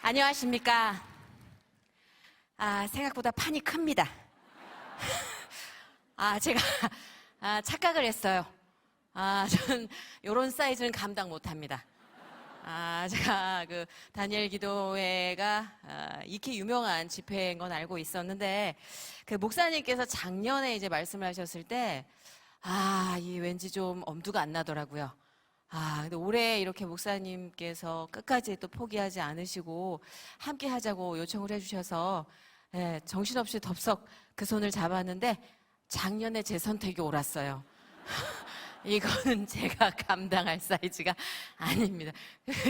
안녕하십니까. 생각보다 판이 큽니다. 제가 착각을 했어요. 저는 이런 사이즈는 감당 못합니다. 제가 그 다니엘 기도회가 익히 유명한 집회인 건 알고 있었는데, 그 목사님께서 작년에 이제 말씀을 하셨을 때, 이 왠지 좀 엄두가 안 나더라고요. 근데 올해 이렇게 목사님께서 끝까지 또 포기하지 않으시고 함께 하자고 요청을 해주셔서, 정신없이 덥석 그 손을 잡았는데 작년에 제 선택이 옳았어요. 이거는 제가 감당할 사이즈가 아닙니다.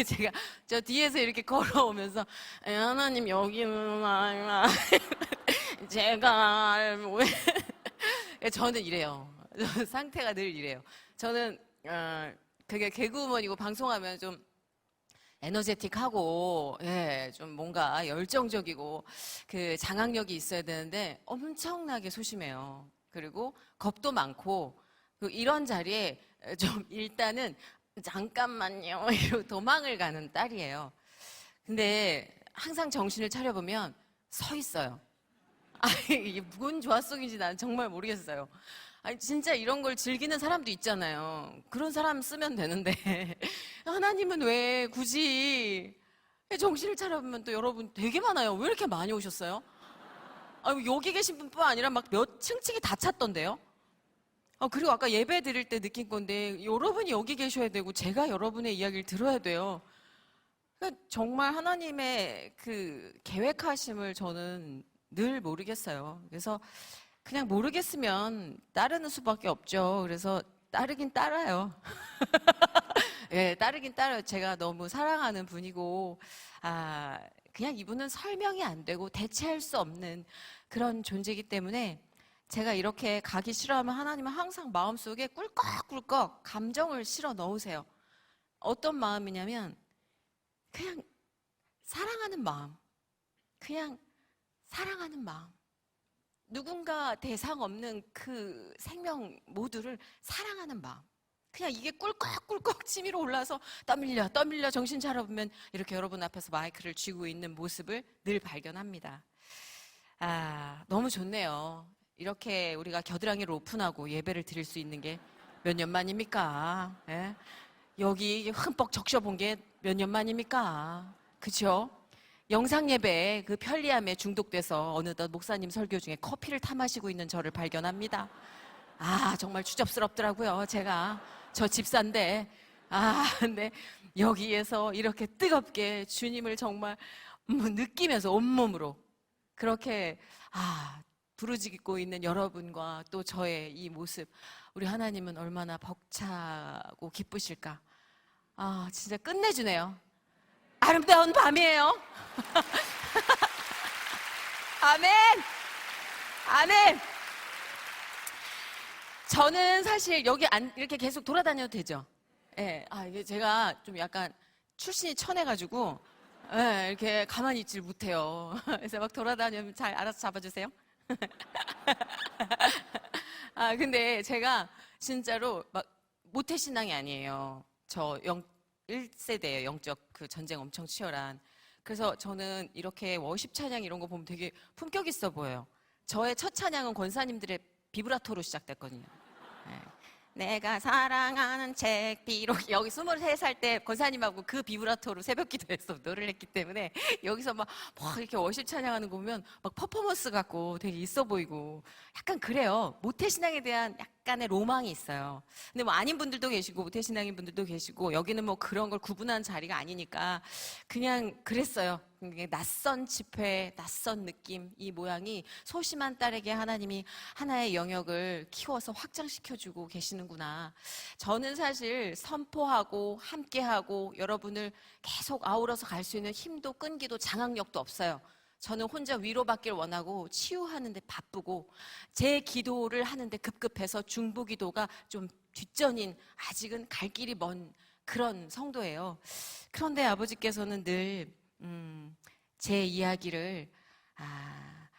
제가 저 뒤에서 이렇게 걸어오면서, 하나님 여기는 제가 왜 저는 이래요. 상태가 늘 이래요. 저는 그게 개그우먼이고 방송하면 좀 에너제틱하고, 좀 뭔가 열정적이고 그 장악력이 있어야 되는데 엄청나게 소심해요. 그리고 겁도 많고, 이런 자리에 좀 일단은 잠깐만요 이러고 도망을 가는 딸이에요. 근데 항상 정신을 차려보면 서 있어요. 이게 뭔 조화성인지 난 정말 모르겠어요. 진짜 이런 걸 즐기는 사람도 있잖아요. 그런 사람 쓰면 되는데 하나님은 왜 굳이? 정신을 차려보면 또 여러분 되게 많아요. 왜 이렇게 많이 오셨어요? 여기 계신 분뿐 아니라 막 몇 층층이 다 찼던데요. 그리고 아까 예배 드릴 때 느낀 건데, 여러분이 여기 계셔야 되고 제가 여러분의 이야기를 들어야 돼요. 그러니까 정말 하나님의 그 계획하심을 저는 늘 모르겠어요. 그래서 그냥 모르겠으면 따르는 수밖에 없죠. 그래서 따르긴 따라요. 따르긴 따라요. 제가 너무 사랑하는 분이고, 그냥 이분은 설명이 안 되고 대체할 수 없는 그런 존재이기 때문에, 제가 이렇게 가기 싫어하면 하나님은 항상 마음속에 꿀꺽꿀꺽 감정을 실어 넣으세요. 어떤 마음이냐면 그냥 사랑하는 마음. 그냥 사랑하는 마음. 누군가 대상 없는 그 생명 모두를 사랑하는 마음. 그냥 이게 꿀꺽꿀꺽 치밀어 올라서 떠밀려 정신 차려보면 이렇게 여러분 앞에서 마이크를 쥐고 있는 모습을 늘 발견합니다. 너무 좋네요. 이렇게 우리가 겨드랑이를 오픈하고 예배를 드릴 수 있는 게 몇 년 만입니까? 여기 흠뻑 적셔본 게 몇 년 만입니까? 그쵸? 영상 예배에 그 편리함에 중독돼서 어느덧 목사님 설교 중에 커피를 타 마시고 있는 저를 발견합니다. 정말 추접스럽더라고요. 제가 저 집사인데, 근데 여기에서 이렇게 뜨겁게 주님을 정말 느끼면서 온몸으로 그렇게 부르짖고 있는 여러분과 또 저의 이 모습, 우리 하나님은 얼마나 벅차고 기쁘실까. 진짜 끝내주네요. 아름다운 밤이에요. 아멘. 아멘. 저는 사실 여기 이렇게 계속 돌아다녀도 되죠? 이게 제가 좀 약간 출신이 천해가지고, 이렇게 가만히 있질 못해요. 그래서 막 돌아다니면 잘 알아서 잡아주세요. 근데 제가 진짜로 막 모태신앙이 아니에요. 저 1세대예요. 영적 그 전쟁 엄청 치열한. 그래서 저는 이렇게 워십 찬양 이런 거 보면 되게 품격 있어 보여요. 저의 첫 찬양은 권사님들의 비브라토로 시작됐거든요. 내가 사랑하는 책 비록, 여기 23살 때 권사님하고 그 비브라토로 새벽 기도에서 노래를 했기 때문에 여기서 막 이렇게 워십 찬양하는 거 보면 막 퍼포먼스 같고 되게 있어 보이고 약간 그래요. 모태신앙에 대한 약간의 로망이 있어요. 근데 뭐 아닌 분들도 계시고 모태신앙인 분들도 계시고, 여기는 뭐 그런 걸 구분하는 자리가 아니니까 그냥 그랬어요. 낯선 집회, 낯선 느낌, 이 모양이 소심한 딸에게 하나님이 하나의 영역을 키워서 확장시켜주고 계시는구나. 저는 사실 선포하고 함께하고 여러분을 계속 아우러서 갈 수 있는 힘도 끈기도 장악력도 없어요. 저는 혼자 위로받길 원하고 치유하는데 바쁘고, 제 기도를 하는데 급급해서 중보 기도가 좀 뒷전인, 아직은 갈 길이 먼 그런 성도예요. 그런데 아버지께서는 늘 제 이야기를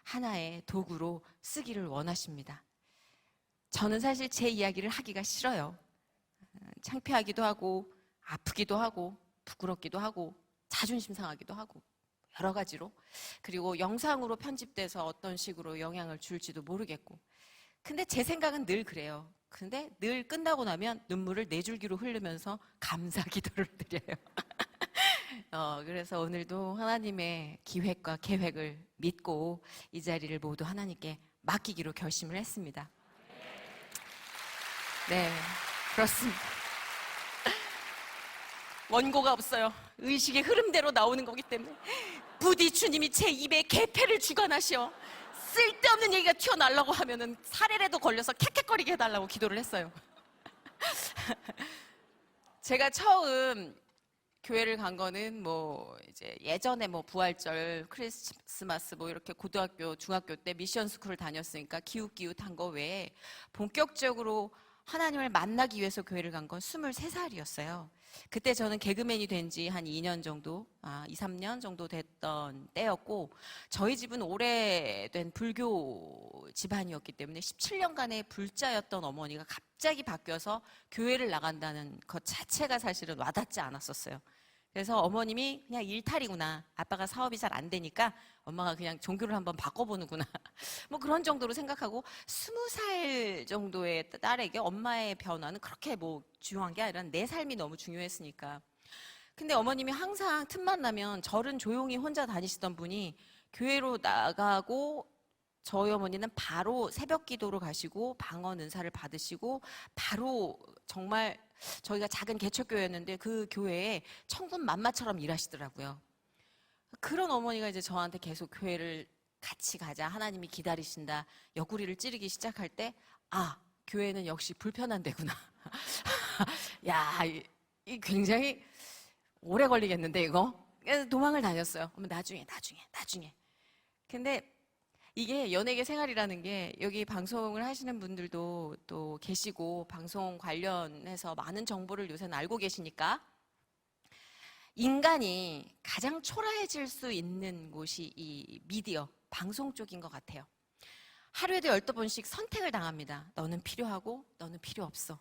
하나의 도구로 쓰기를 원하십니다. 저는 사실 제 이야기를 하기가 싫어요. 창피하기도 하고 아프기도 하고 부끄럽기도 하고 자존심 상하기도 하고 여러 가지로. 그리고 영상으로 편집돼서 어떤 식으로 영향을 줄지도 모르겠고. 근데 제 생각은 늘 그래요. 근데 늘 끝나고 나면 눈물을 네 줄기로 흐르면서 감사 기도를 드려요. 그래서 오늘도 하나님의 기획과 계획을 믿고 이 자리를 모두 하나님께 맡기기로 결심을 했습니다. 네, 그렇습니다. 원고가 없어요. 의식의 흐름대로 나오는 거기 때문에 부디 주님이 제 입에 개패를 주관하시어 쓸데없는 얘기가 튀어나오려고 하면은 살해라도 걸려서 캑캑거리게 해달라고 기도를 했어요. 제가 처음 교회를 간 거는 뭐 이제 예전에 뭐 부활절, 크리스마스 뭐 이렇게 고등학교, 중학교 때 미션 스쿨을 다녔으니까 기웃기웃한 거 외에 본격적으로 하나님을 만나기 위해서 교회를 간 건 23살이었어요. 그때 저는 개그맨이 된 지 한 2년 정도, 2, 3년 정도 됐던 때였고, 저희 집은 오래된 불교 집안이었기 때문에 17년간의 불자였던 어머니가 갑자기 바뀌어서 교회를 나간다는 것 자체가 사실은 와닿지 않았었어요. 그래서 어머님이 그냥 일탈이구나. 아빠가 사업이 잘 안 되니까 엄마가 그냥 종교를 한번 바꿔보는구나. 뭐 그런 정도로 생각하고 20살 정도의 딸에게 엄마의 변화는 그렇게 뭐 중요한 게 아니라 내 삶이 너무 중요했으니까. 근데 어머님이 항상 틈만 나면 절은 조용히 혼자 다니시던 분이 교회로 나가고 저희 어머니는 바로 새벽 기도로 가시고 방언 은사를 받으시고 바로 정말 저희가 작은 개척교회였는데 그 교회에 천군 만마처럼 일하시더라고요. 그런 어머니가 이제 저한테 계속 교회를 같이 가자, 하나님이 기다리신다, 옆구리를 찌르기 시작할 때, 교회는 역시 불편한 데구나. 야, 이 굉장히 오래 걸리겠는데 이거? 그래서 도망을 다녔어요. 나중에. 근데 이게 연예계 생활이라는 게 여기 방송을 하시는 분들도 또 계시고 방송 관련해서 많은 정보를 요새는 알고 계시니까 인간이 가장 초라해질 수 있는 곳이 이 미디어, 방송 쪽인 것 같아요. 하루에도 15번씩 선택을 당합니다. 너는 필요하고 너는 필요 없어.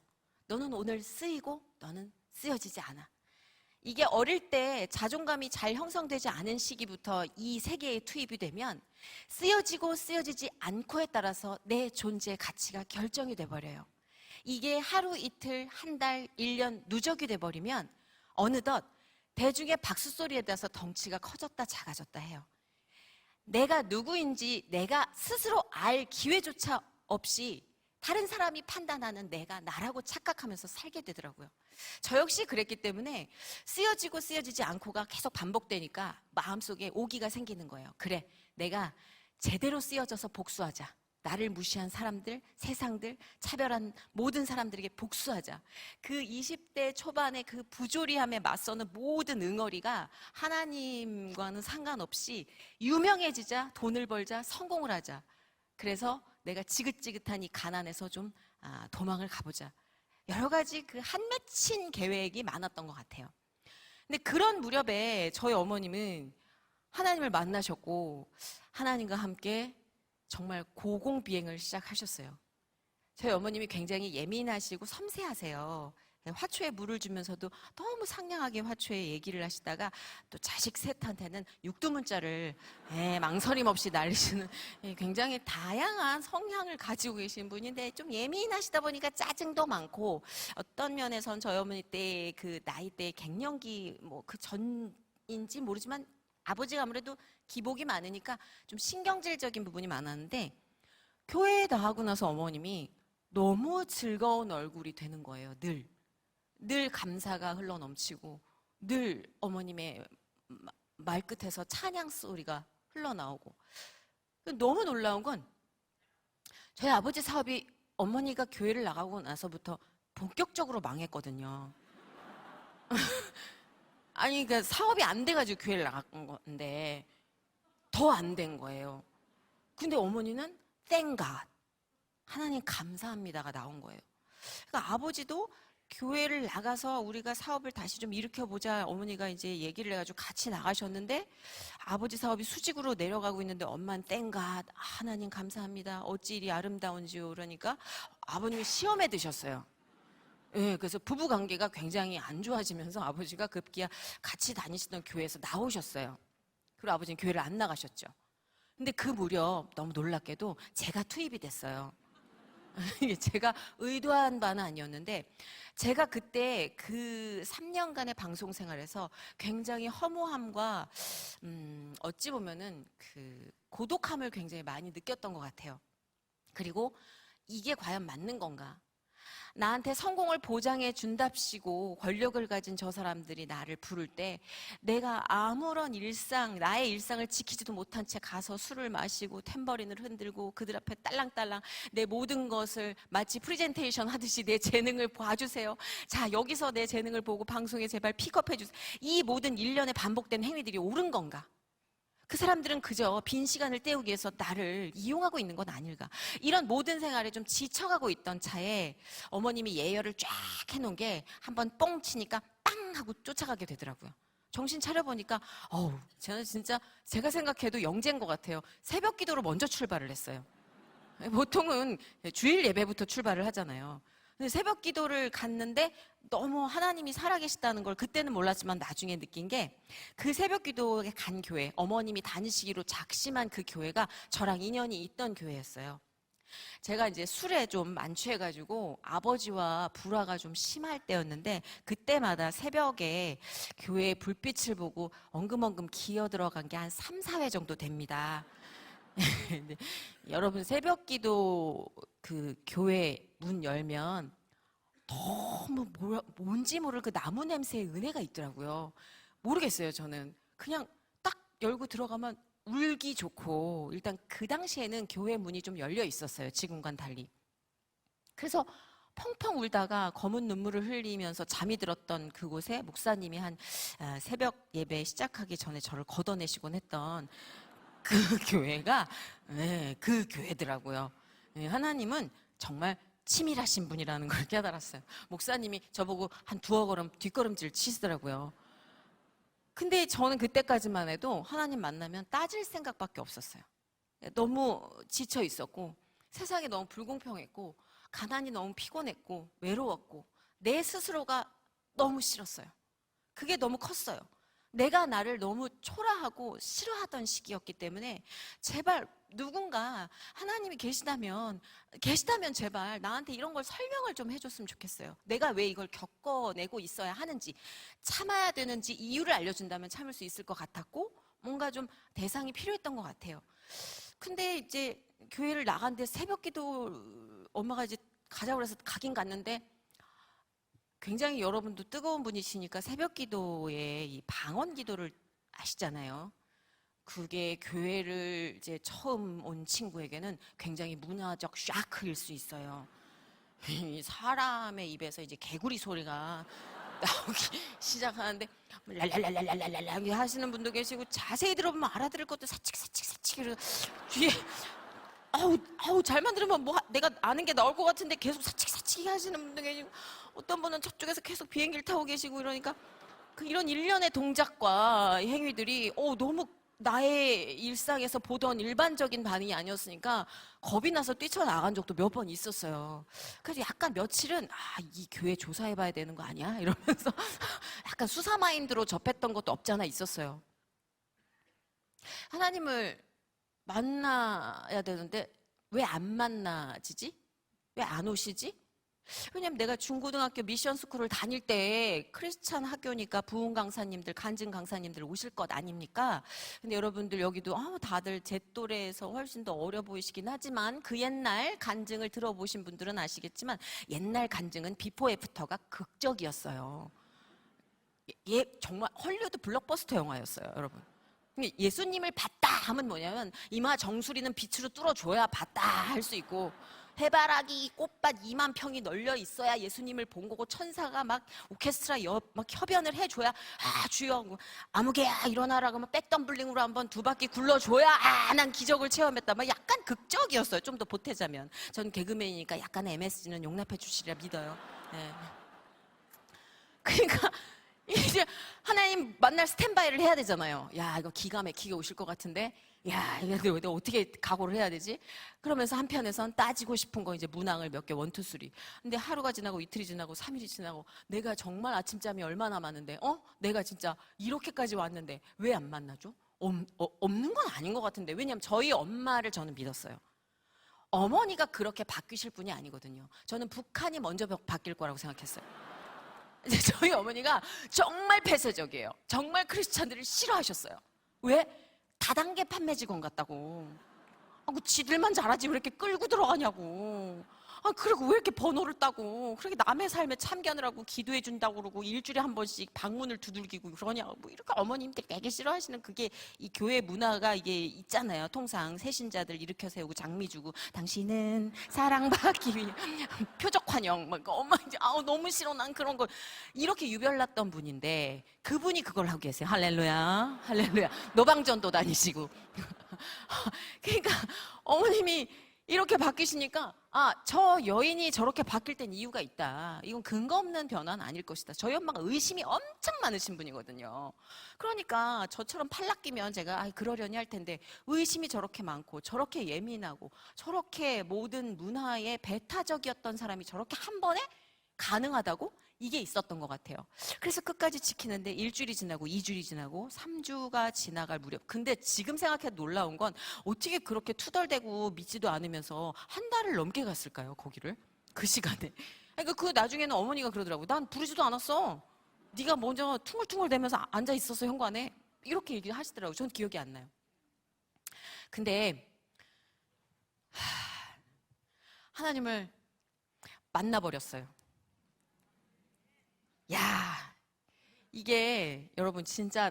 너는 오늘 쓰이고 너는 쓰여지지 않아. 이게 어릴 때 자존감이 잘 형성되지 않은 시기부터 이 세계에 투입이 되면 쓰여지고 쓰여지지 않고에 따라서 내 존재의 가치가 결정이 돼버려요. 이게 하루 이틀, 한 달, 1년 누적이 돼버리면 어느덧 대중의 박수소리에 따라서 덩치가 커졌다 작아졌다 해요. 내가 누구인지 내가 스스로 알 기회조차 없이 다른 사람이 판단하는 내가 나라고 착각하면서 살게 되더라고요. 저 역시 그랬기 때문에 쓰여지고 쓰여지지 않고가 계속 반복되니까 마음속에 오기가 생기는 거예요. 그래, 내가 제대로 쓰여져서 복수하자. 나를 무시한 사람들, 세상들, 차별한 모든 사람들에게 복수하자. 그 20대 초반의 그 부조리함에 맞서는 모든 응어리가 하나님과는 상관없이 유명해지자, 돈을 벌자, 성공을 하자. 그래서 내가 지긋지긋한 이 가난에서 좀 도망을 가보자. 여러 가지 그 한맺힌 계획이 많았던 것 같아요. 근데 그런 무렵에 저희 어머님은 하나님을 만나셨고 하나님과 함께 정말 고공비행을 시작하셨어요. 저희 어머님이 굉장히 예민하시고 섬세하세요. 화초에 물을 주면서도 너무 상냥하게 화초에 얘기를 하시다가 또 자식 셋한테는 육두문자를 망설임 없이 날리시는 굉장히 다양한 성향을 가지고 계신 분인데 좀 예민하시다 보니까 짜증도 많고 어떤 면에선 저희 어머니 때 그 나이 때 갱년기 뭐 그 전인지 모르지만 아버지가 아무래도 기복이 많으니까 좀 신경질적인 부분이 많았는데 교회에 나가고 나서 어머님이 너무 즐거운 얼굴이 되는 거예요. 늘 감사가 흘러넘치고 늘 어머님의 말끝에서 찬양 소리가 흘러나오고 너무 놀라운 건 저희 아버지 사업이 어머니가 교회를 나가고 나서부터 본격적으로 망했거든요. 아니 그러니까 사업이 안 돼가지고 교회를 나간 건데 더 안 된 거예요. 근데 어머니는 Thank God, 하나님 감사합니다가 나온 거예요. 그러니까 아버지도 교회를 나가서 우리가 사업을 다시 좀 일으켜보자 어머니가 이제 얘기를 해가지고 같이 나가셨는데 아버지 사업이 수직으로 내려가고 있는데 엄마는 Thank God, 하나님 감사합니다. 어찌 이리 아름다운지요. 그러니까 아버님이 시험에 드셨어요. 예, 그래서 부부 관계가 굉장히 안 좋아지면서 아버지가 급기야 같이 다니시던 교회에서 나오셨어요. 그리고 아버지는 교회를 안 나가셨죠. 근데 그 무렵 너무 놀랍게도 제가 투입이 됐어요. 이게 제가 의도한 바는 아니었는데, 제가 그때 그 3년간의 방송 생활에서 굉장히 허무함과 어찌 보면은 그 고독함을 굉장히 많이 느꼈던 것 같아요. 그리고 이게 과연 맞는 건가? 나한테 성공을 보장해 준답시고 권력을 가진 저 사람들이 나를 부를 때 내가 아무런 나의 일상을 지키지도 못한 채 가서 술을 마시고 탬버린을 흔들고 그들 앞에 딸랑딸랑 내 모든 것을 마치 프리젠테이션 하듯이 내 재능을 봐주세요. 자, 여기서 내 재능을 보고 방송에 제발 픽업해 주세요. 이 모든 일련의 반복된 행위들이 옳은 건가? 그 사람들은 그저 빈 시간을 때우기 위해서 나를 이용하고 있는 건 아닐까. 이런 모든 생활에 좀 지쳐가고 있던 차에 어머님이 예열을 쫙 해놓은 게 한번 뻥 치니까 빵 하고 쫓아가게 되더라고요. 정신 차려보니까 저는 진짜 제가 생각해도 영재인 것 같아요. 새벽 기도로 먼저 출발을 했어요. 보통은 주일 예배부터 출발을 하잖아요. 근데 새벽 기도를 갔는데 너무 하나님이 살아계시다는 걸 그때는 몰랐지만 나중에 느낀 게, 그 새벽 기도에 간 교회, 어머님이 다니시기로 작심한 그 교회가 저랑 인연이 있던 교회였어요. 제가 이제 술에 좀 만취해가지고 아버지와 불화가 좀 심할 때였는데, 그때마다 새벽에 교회의 불빛을 보고 엉금엉금 기어 들어간 게 한 3, 4회 정도 됩니다. 여러분, 새벽 기도 그 교회 문 열면 너무 뭔지 모를 그 나무 냄새의 은혜가 있더라고요. 모르겠어요, 저는. 그냥 딱 열고 들어가면 울기 좋고, 일단 그 당시에는 교회 문이 좀 열려 있었어요, 지금과는 달리. 그래서 펑펑 울다가 검은 눈물을 흘리면서 잠이 들었던 그곳에 목사님이 한 새벽 예배 시작하기 전에 저를 걷어내시곤 했던 그 교회가 그 교회더라고요. 하나님은 정말 치밀하신 분이라는 걸 깨달았어요. 목사님이 저보고 한 2억 걸음 뒷걸음질 치시더라고요. 근데 저는 그때까지만 해도 하나님 만나면 따질 생각밖에 없었어요. 너무 지쳐 있었고, 세상이 너무 불공평했고, 가난이 너무 피곤했고, 외로웠고, 내 스스로가 너무 싫었어요. 그게 너무 컸어요. 내가 나를 너무 초라하고 싫어하던 시기였기 때문에 제발 누군가 하나님이 계시다면 제발 나한테 이런 걸 설명을 좀 해줬으면 좋겠어요. 내가 왜 이걸 겪어내고 있어야 하는지, 참아야 되는지 이유를 알려준다면 참을 수 있을 것 같았고, 뭔가 좀 대상이 필요했던 것 같아요. 근데 이제 교회를 나갔는데 새벽 기도 엄마가 이제 가자고 그래서 가긴 갔는데, 굉장히 여러분도 뜨거운 분이시니까 새벽 기도에 이 방언 기도를 아시잖아요. 그게 교회를 이제 처음 온 친구에게는 굉장히 문화적 샤크일 수 있어요. 이 사람의 입에서 이제 개구리 소리가 나오기 시작하는데 랄랄랄랄랄랄랄 하시는 분도 계시고, 자세히 들어보면 알아들을 것도 사칙사칙사칙 이러고, 뒤에 아우 잘만 들으면 뭐 내가 아는 게 나올 것 같은데 계속 사칙사칙 하시는 분도 계시고, 어떤 분은 저쪽에서 계속 비행기를 타고 계시고, 이러니까 이런 일련의 동작과 행위들이 너무 나의 일상에서 보던 일반적인 반응이 아니었으니까 겁이 나서 뛰쳐나간 적도 몇 번 있었어요. 그래서 약간 며칠은 이 교회 조사해봐야 되는 거 아니야? 이러면서 약간 수사 마인드로 접했던 것도 없잖아 있었어요. 하나님을 만나야 되는데 왜 안 만나지지? 왜 안 오시지? 왜냐면 내가 중고등학교 미션 스쿨을 다닐 때 크리스찬 학교니까 부흥 강사님들, 간증 강사님들 오실 것 아닙니까? 근데 여러분들 여기도 다들 제 또래에서 훨씬 더 어려 보이시긴 하지만, 그 옛날 간증을 들어보신 분들은 아시겠지만 옛날 간증은 비포 애프터가 극적이었어요. 정말 헐리우드 블록버스터 영화였어요, 여러분. 예수님을 봤다 하면 뭐냐면 이마 정수리는 빛으로 뚫어줘야 봤다 할 수 있고, 해바라기 꽃밭 2만 평이 널려 있어야 예수님을 본 거고, 천사가 막 오케스트라 막 협연을 해줘야 주여 아무개야 일어나라고 하면 백덤블링으로 한번 2바퀴 굴러줘야 난 기적을 체험했다. 막 약간 극적이었어요. 좀 더 보태자면 전 개그맨이니까 약간 MSG는 용납해 주시리라 믿어요. 네. 그러니까 이제 하나님 하나님 만날 스탠바이를 해야 되잖아요. 야, 이거 기가 막히게 오실 것 같은데, 야, 이거 내가 어떻게 각오를 해야 되지? 그러면서 한편에선 따지고 싶은 거 이제 문항을 몇 개, 1, 2, 3. 근데 하루가 지나고 이틀이 지나고 3일이 지나고 내가 정말 아침잠이 얼마나 많은데, 내가 진짜 이렇게까지 왔는데 왜 안 만나죠? 없는 건 아닌 것 같은데. 왜냐면 저희 엄마를 저는 믿었어요. 어머니가 그렇게 바뀌실 분이 아니거든요. 저는 북한이 먼저 바뀔 거라고 생각했어요. 이제 저희 어머니가 정말 폐쇄적이에요. 정말 크리스찬들을 싫어하셨어요. 왜? 다단계 판매 직원 같다고. 지들만 잘하지 왜 이렇게 끌고 들어가냐고. 그리고 왜 이렇게 번호를 따고 그렇게 남의 삶에 참견을 기도해 준다고 그러고 일주일에 한 번씩 방문을 두들기고 그러냐고. 뭐 이렇게 어머님들 되게 싫어하시는 그게 이 교회 문화가 이게 있잖아요. 통상 새신자들 일으켜 세우고 장미 주고 당신은 사랑받기 위해 표적 환영 막 엄마 이제 너무 싫어 난 그런 거 이렇게 유별났던 분인데 그분이 그걸 하고 계세요. 할렐루야 할렐루야. 노방전도 다니시고 그러니까 어머님이 이렇게 바뀌시니까 저 여인이 저렇게 바뀔 땐 이유가 있다. 이건 근거 없는 변화는 아닐 것이다. 저희 엄마가 의심이 엄청 많으신 분이거든요. 그러니까 저처럼 팔락기면 제가 그러려니 할 텐데 의심이 저렇게 많고 저렇게 예민하고 저렇게 모든 문화에 배타적이었던 사람이 저렇게 한 번에 가능하다고? 이게 있었던 것 같아요. 그래서 끝까지 지키는데 일주일이 지나고 2주일이 지나고 3주가 지나갈 무렵. 근데 지금 생각해도 놀라운 건 어떻게 그렇게 투덜대고 믿지도 않으면서 한 달을 넘게 갔을까요? 거기를? 그 시간에. 그러니까 그 나중에는 어머니가 그러더라고요. 난 부르지도 않았어. 네가 먼저 퉁글퉁글대면서 앉아 있었어 현관에. 이렇게 얘기를 하시더라고요. 전 기억이 안 나요. 근데 하나님을 만나버렸어요. 야, 이게 여러분 진짜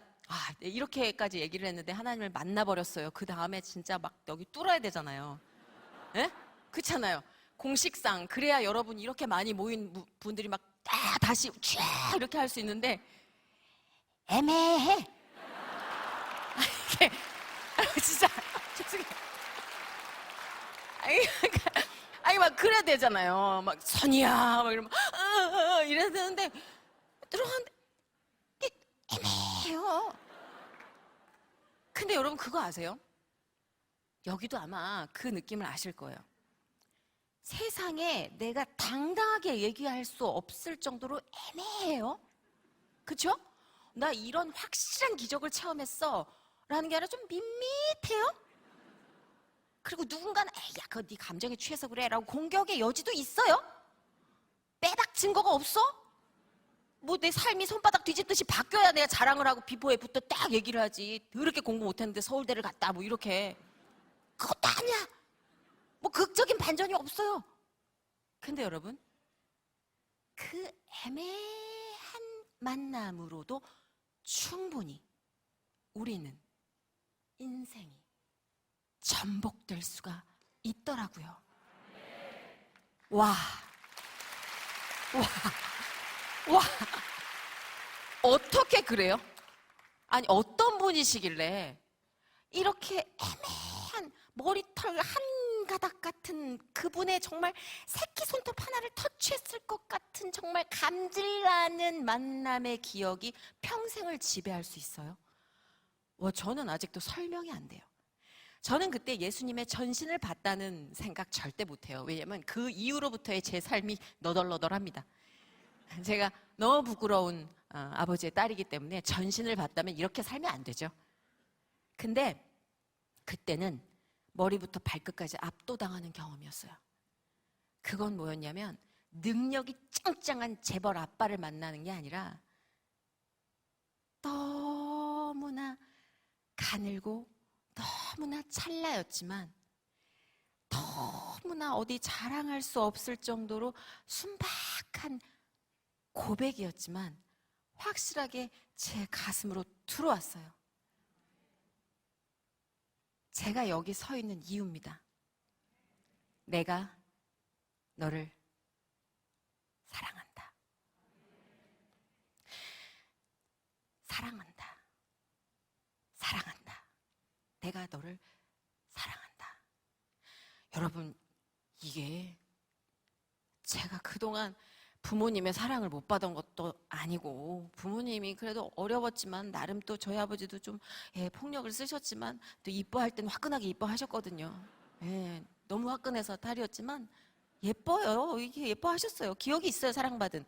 이렇게까지 얘기를 했는데 하나님을 만나버렸어요. 그 다음에 진짜 막 여기 뚫어야 되잖아요. 예? 그렇잖아요. 공식상 그래야 여러분 이렇게 많이 모인 분들이 막 다시 쫙 이렇게 할 수 있는데 애매해. 이게 진짜 죄송해요. 아니 막 그래야 되잖아요. 막 선이야 막 이러면 이래야 되는데 들어갔는데 애매해요. 근데 여러분 그거 아세요? 여기도 아마 그 느낌을 아실 거예요. 세상에 내가 당당하게 얘기할 수 없을 정도로 애매해요. 그쵸? 나 이런 확실한 기적을 체험했어 라는 게 아니라 좀 밋밋해요. 그리고 누군가는 야 그거 네 감정에 취해서 그래 라고 공격의 여지도 있어요. 빼박 증거가 없어? 뭐 내 삶이 손바닥 뒤집듯이 바뀌어야 내가 자랑을 하고 비포에부터 딱 얘기를 하지. 그렇게 공부 못했는데 서울대를 갔다 뭐 이렇게. 그것도 아니야. 뭐 극적인 반전이 없어요. 근데 여러분 그 애매한 만남으로도 충분히 우리는 인생이 전복될 수가 있더라고요. 와, 와, 어떻게 그래요? 아니 어떤 분이시길래 이렇게 애매한 머리털 한 가닥 같은 그분의 정말 새끼 손톱 하나를 터치했을 것 같은 정말 감질나는 만남의 기억이 평생을 지배할 수 있어요? 저는 아직도 설명이 안 돼요. 저는 그때 예수님의 전신을 봤다는 생각 절대 못해요. 왜냐하면 그 이후로부터의 제 삶이 너덜너덜합니다. 제가 너무 부끄러운 아버지의 딸이기 때문에 전신을 봤다면 이렇게 살면 안 되죠. 근데 그때는 머리부터 발끝까지 압도당하는 경험이었어요. 그건 뭐였냐면 능력이 짱짱한 재벌 아빠를 만나는 게 아니라 너무나 가늘고 너무나 찰나였지만 너무나 어디 자랑할 수 없을 정도로 순박한 고백이었지만 확실하게 제 가슴으로 들어왔어요. 제가 여기 서 있는 이유입니다. 내가 너를 사랑한다. 사랑한다. 사랑한다. 내가 너를 사랑한다. 여러분, 이게 제가 그동안 부모님의 사랑을 못 받은 것도 아니고, 부모님이 그래도 어려웠지만 나름 또 저희 아버지도 좀 폭력을 쓰셨지만 또 이뻐할 때는 화끈하게 이뻐하셨거든요. 너무 화끈해서 탈이었지만 예뻐요. 이게 예뻐하셨어요. 기억이 있어요, 사랑받은.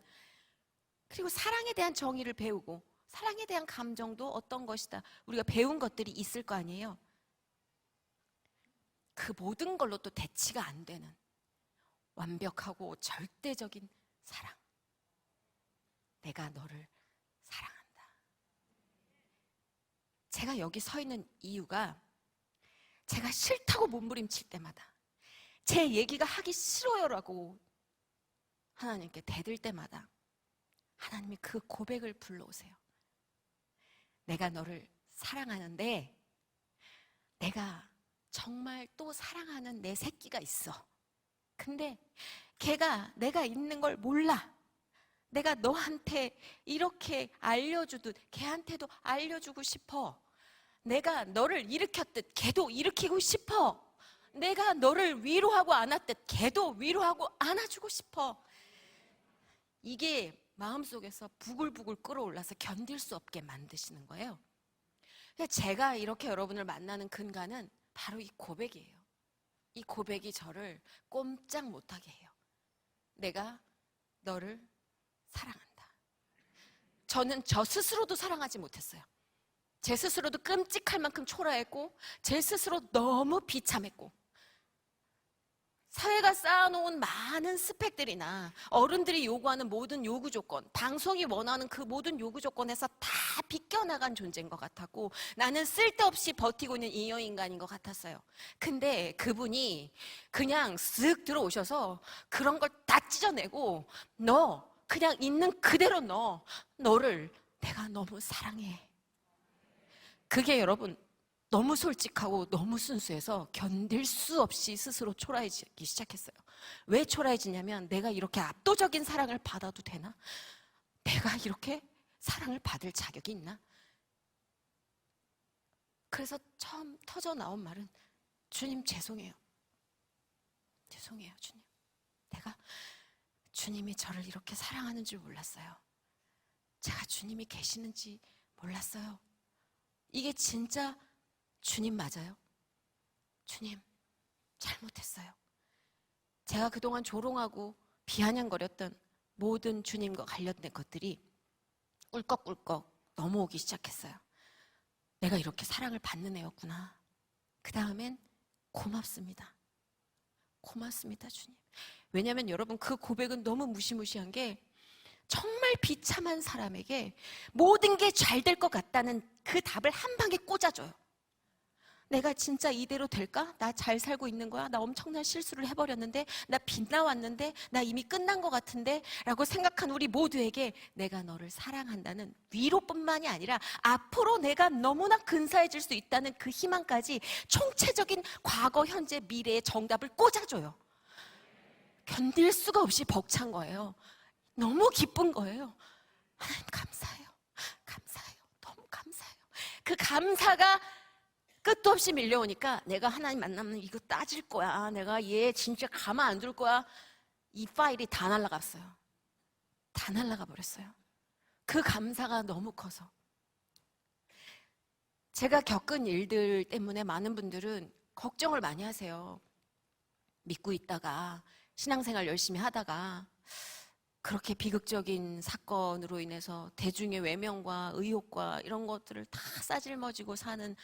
그리고 사랑에 대한 정의를 배우고 사랑에 대한 감정도 어떤 것이다, 우리가 배운 것들이 있을 거 아니에요. 그 모든 걸로 또 대치가 안 되는 완벽하고 절대적인 사랑. 내가 너를 사랑한다. 제가 여기 서 있는 이유가, 제가 싫다고 몸부림칠 때마다, 제 얘기가 하기 싫어요라고 하나님께 대들 때마다 하나님이 그 고백을 불러오세요. 내가 너를 사랑하는데 내가 정말 또 사랑하는 내 새끼가 있어. 근데 걔가 내가 있는 걸 몰라. 내가 너한테 이렇게 알려주듯 걔한테도 알려주고 싶어. 내가 너를 일으켰듯 걔도 일으키고 싶어. 내가 너를 위로하고 안았듯 걔도 위로하고 안아주고 싶어. 이게 마음속에서 부글부글 끓어올라서 견딜 수 없게 만드시는 거예요. 제가 이렇게 여러분을 만나는 근간은 바로 이 고백이에요. 이 고백이 저를 꼼짝 못하게 해요. 내가 너를 사랑한다. 저는 저 스스로도 사랑하지 못했어요. 제 스스로도 끔찍할 만큼 초라했고, 제 스스로 너무 비참했고, 사회가 쌓아놓은 많은 스펙들이나 어른들이 요구하는 모든 요구 조건, 방송이 원하는 그 모든 요구 조건에서 다 비껴나간 존재인 것 같았고, 나는 쓸데없이 버티고 있는 잉여인간인 것 같았어요. 근데 그분이 그냥 쓱 들어오셔서 그런 걸 다 찢어내고, 너 그냥 있는 그대로 너를 내가 너무 사랑해. 그게 여러분 너무 솔직하고 너무 순수해서 견딜 수 없이 스스로 초라해지기 시작했어요. 왜 초라해지냐면, 내가 이렇게 압도적인 사랑을 받아도 되나? 내가 이렇게 사랑을 받을 자격이 있나? 그래서 처음 터져 나온 말은, 주님 죄송해요. 죄송해요, 주님. 내가 주님이 저를 이렇게 사랑하는 줄 몰랐어요. 제가 주님이 계시는지 몰랐어요. 이게 진짜 주님 맞아요? 주님, 잘못했어요. 제가 그동안 조롱하고 비아냥거렸던 모든 주님과 관련된 것들이 꿀꺽꿀꺽 넘어오기 시작했어요. 내가 이렇게 사랑을 받는 애였구나. 그 다음엔 고맙습니다. 고맙습니다, 주님. 왜냐하면 여러분, 그 고백은 너무 무시무시한 게, 정말 비참한 사람에게 모든 게 잘 될 것 같다는 그 답을 한 방에 꽂아줘요. 내가 진짜 이대로 될까? 나 잘 살고 있는 거야? 나 엄청난 실수를 해버렸는데? 나 빗나왔는데? 나 이미 끝난 것 같은데? 라고 생각한 우리 모두에게 내가 너를 사랑한다는 위로뿐만이 아니라 앞으로 내가 너무나 근사해질 수 있다는 그 희망까지 총체적인 과거, 현재, 미래의 정답을 꽂아줘요. 견딜 수가 없이 벅찬 거예요. 너무 기쁜 거예요. 하나님 감사해요. 감사해요. 너무 감사해요. 그 감사가 끝도 없이 밀려오니까, 내가 하나님 만나면 이거 따질 거야. 내가 얘 진짜 가만 안 둘 거야. 이 파일이 다 날아갔어요. 다 날아가 버렸어요. 그 감사가 너무 커서. 제가 겪은 일들 때문에 많은 분들은 걱정을 많이 하세요. 믿고 있다가 신앙생활 열심히 하다가 그렇게 비극적인 사건으로 인해서 대중의 외면과 의혹과 이런 것들을 다 싸질머지고 사는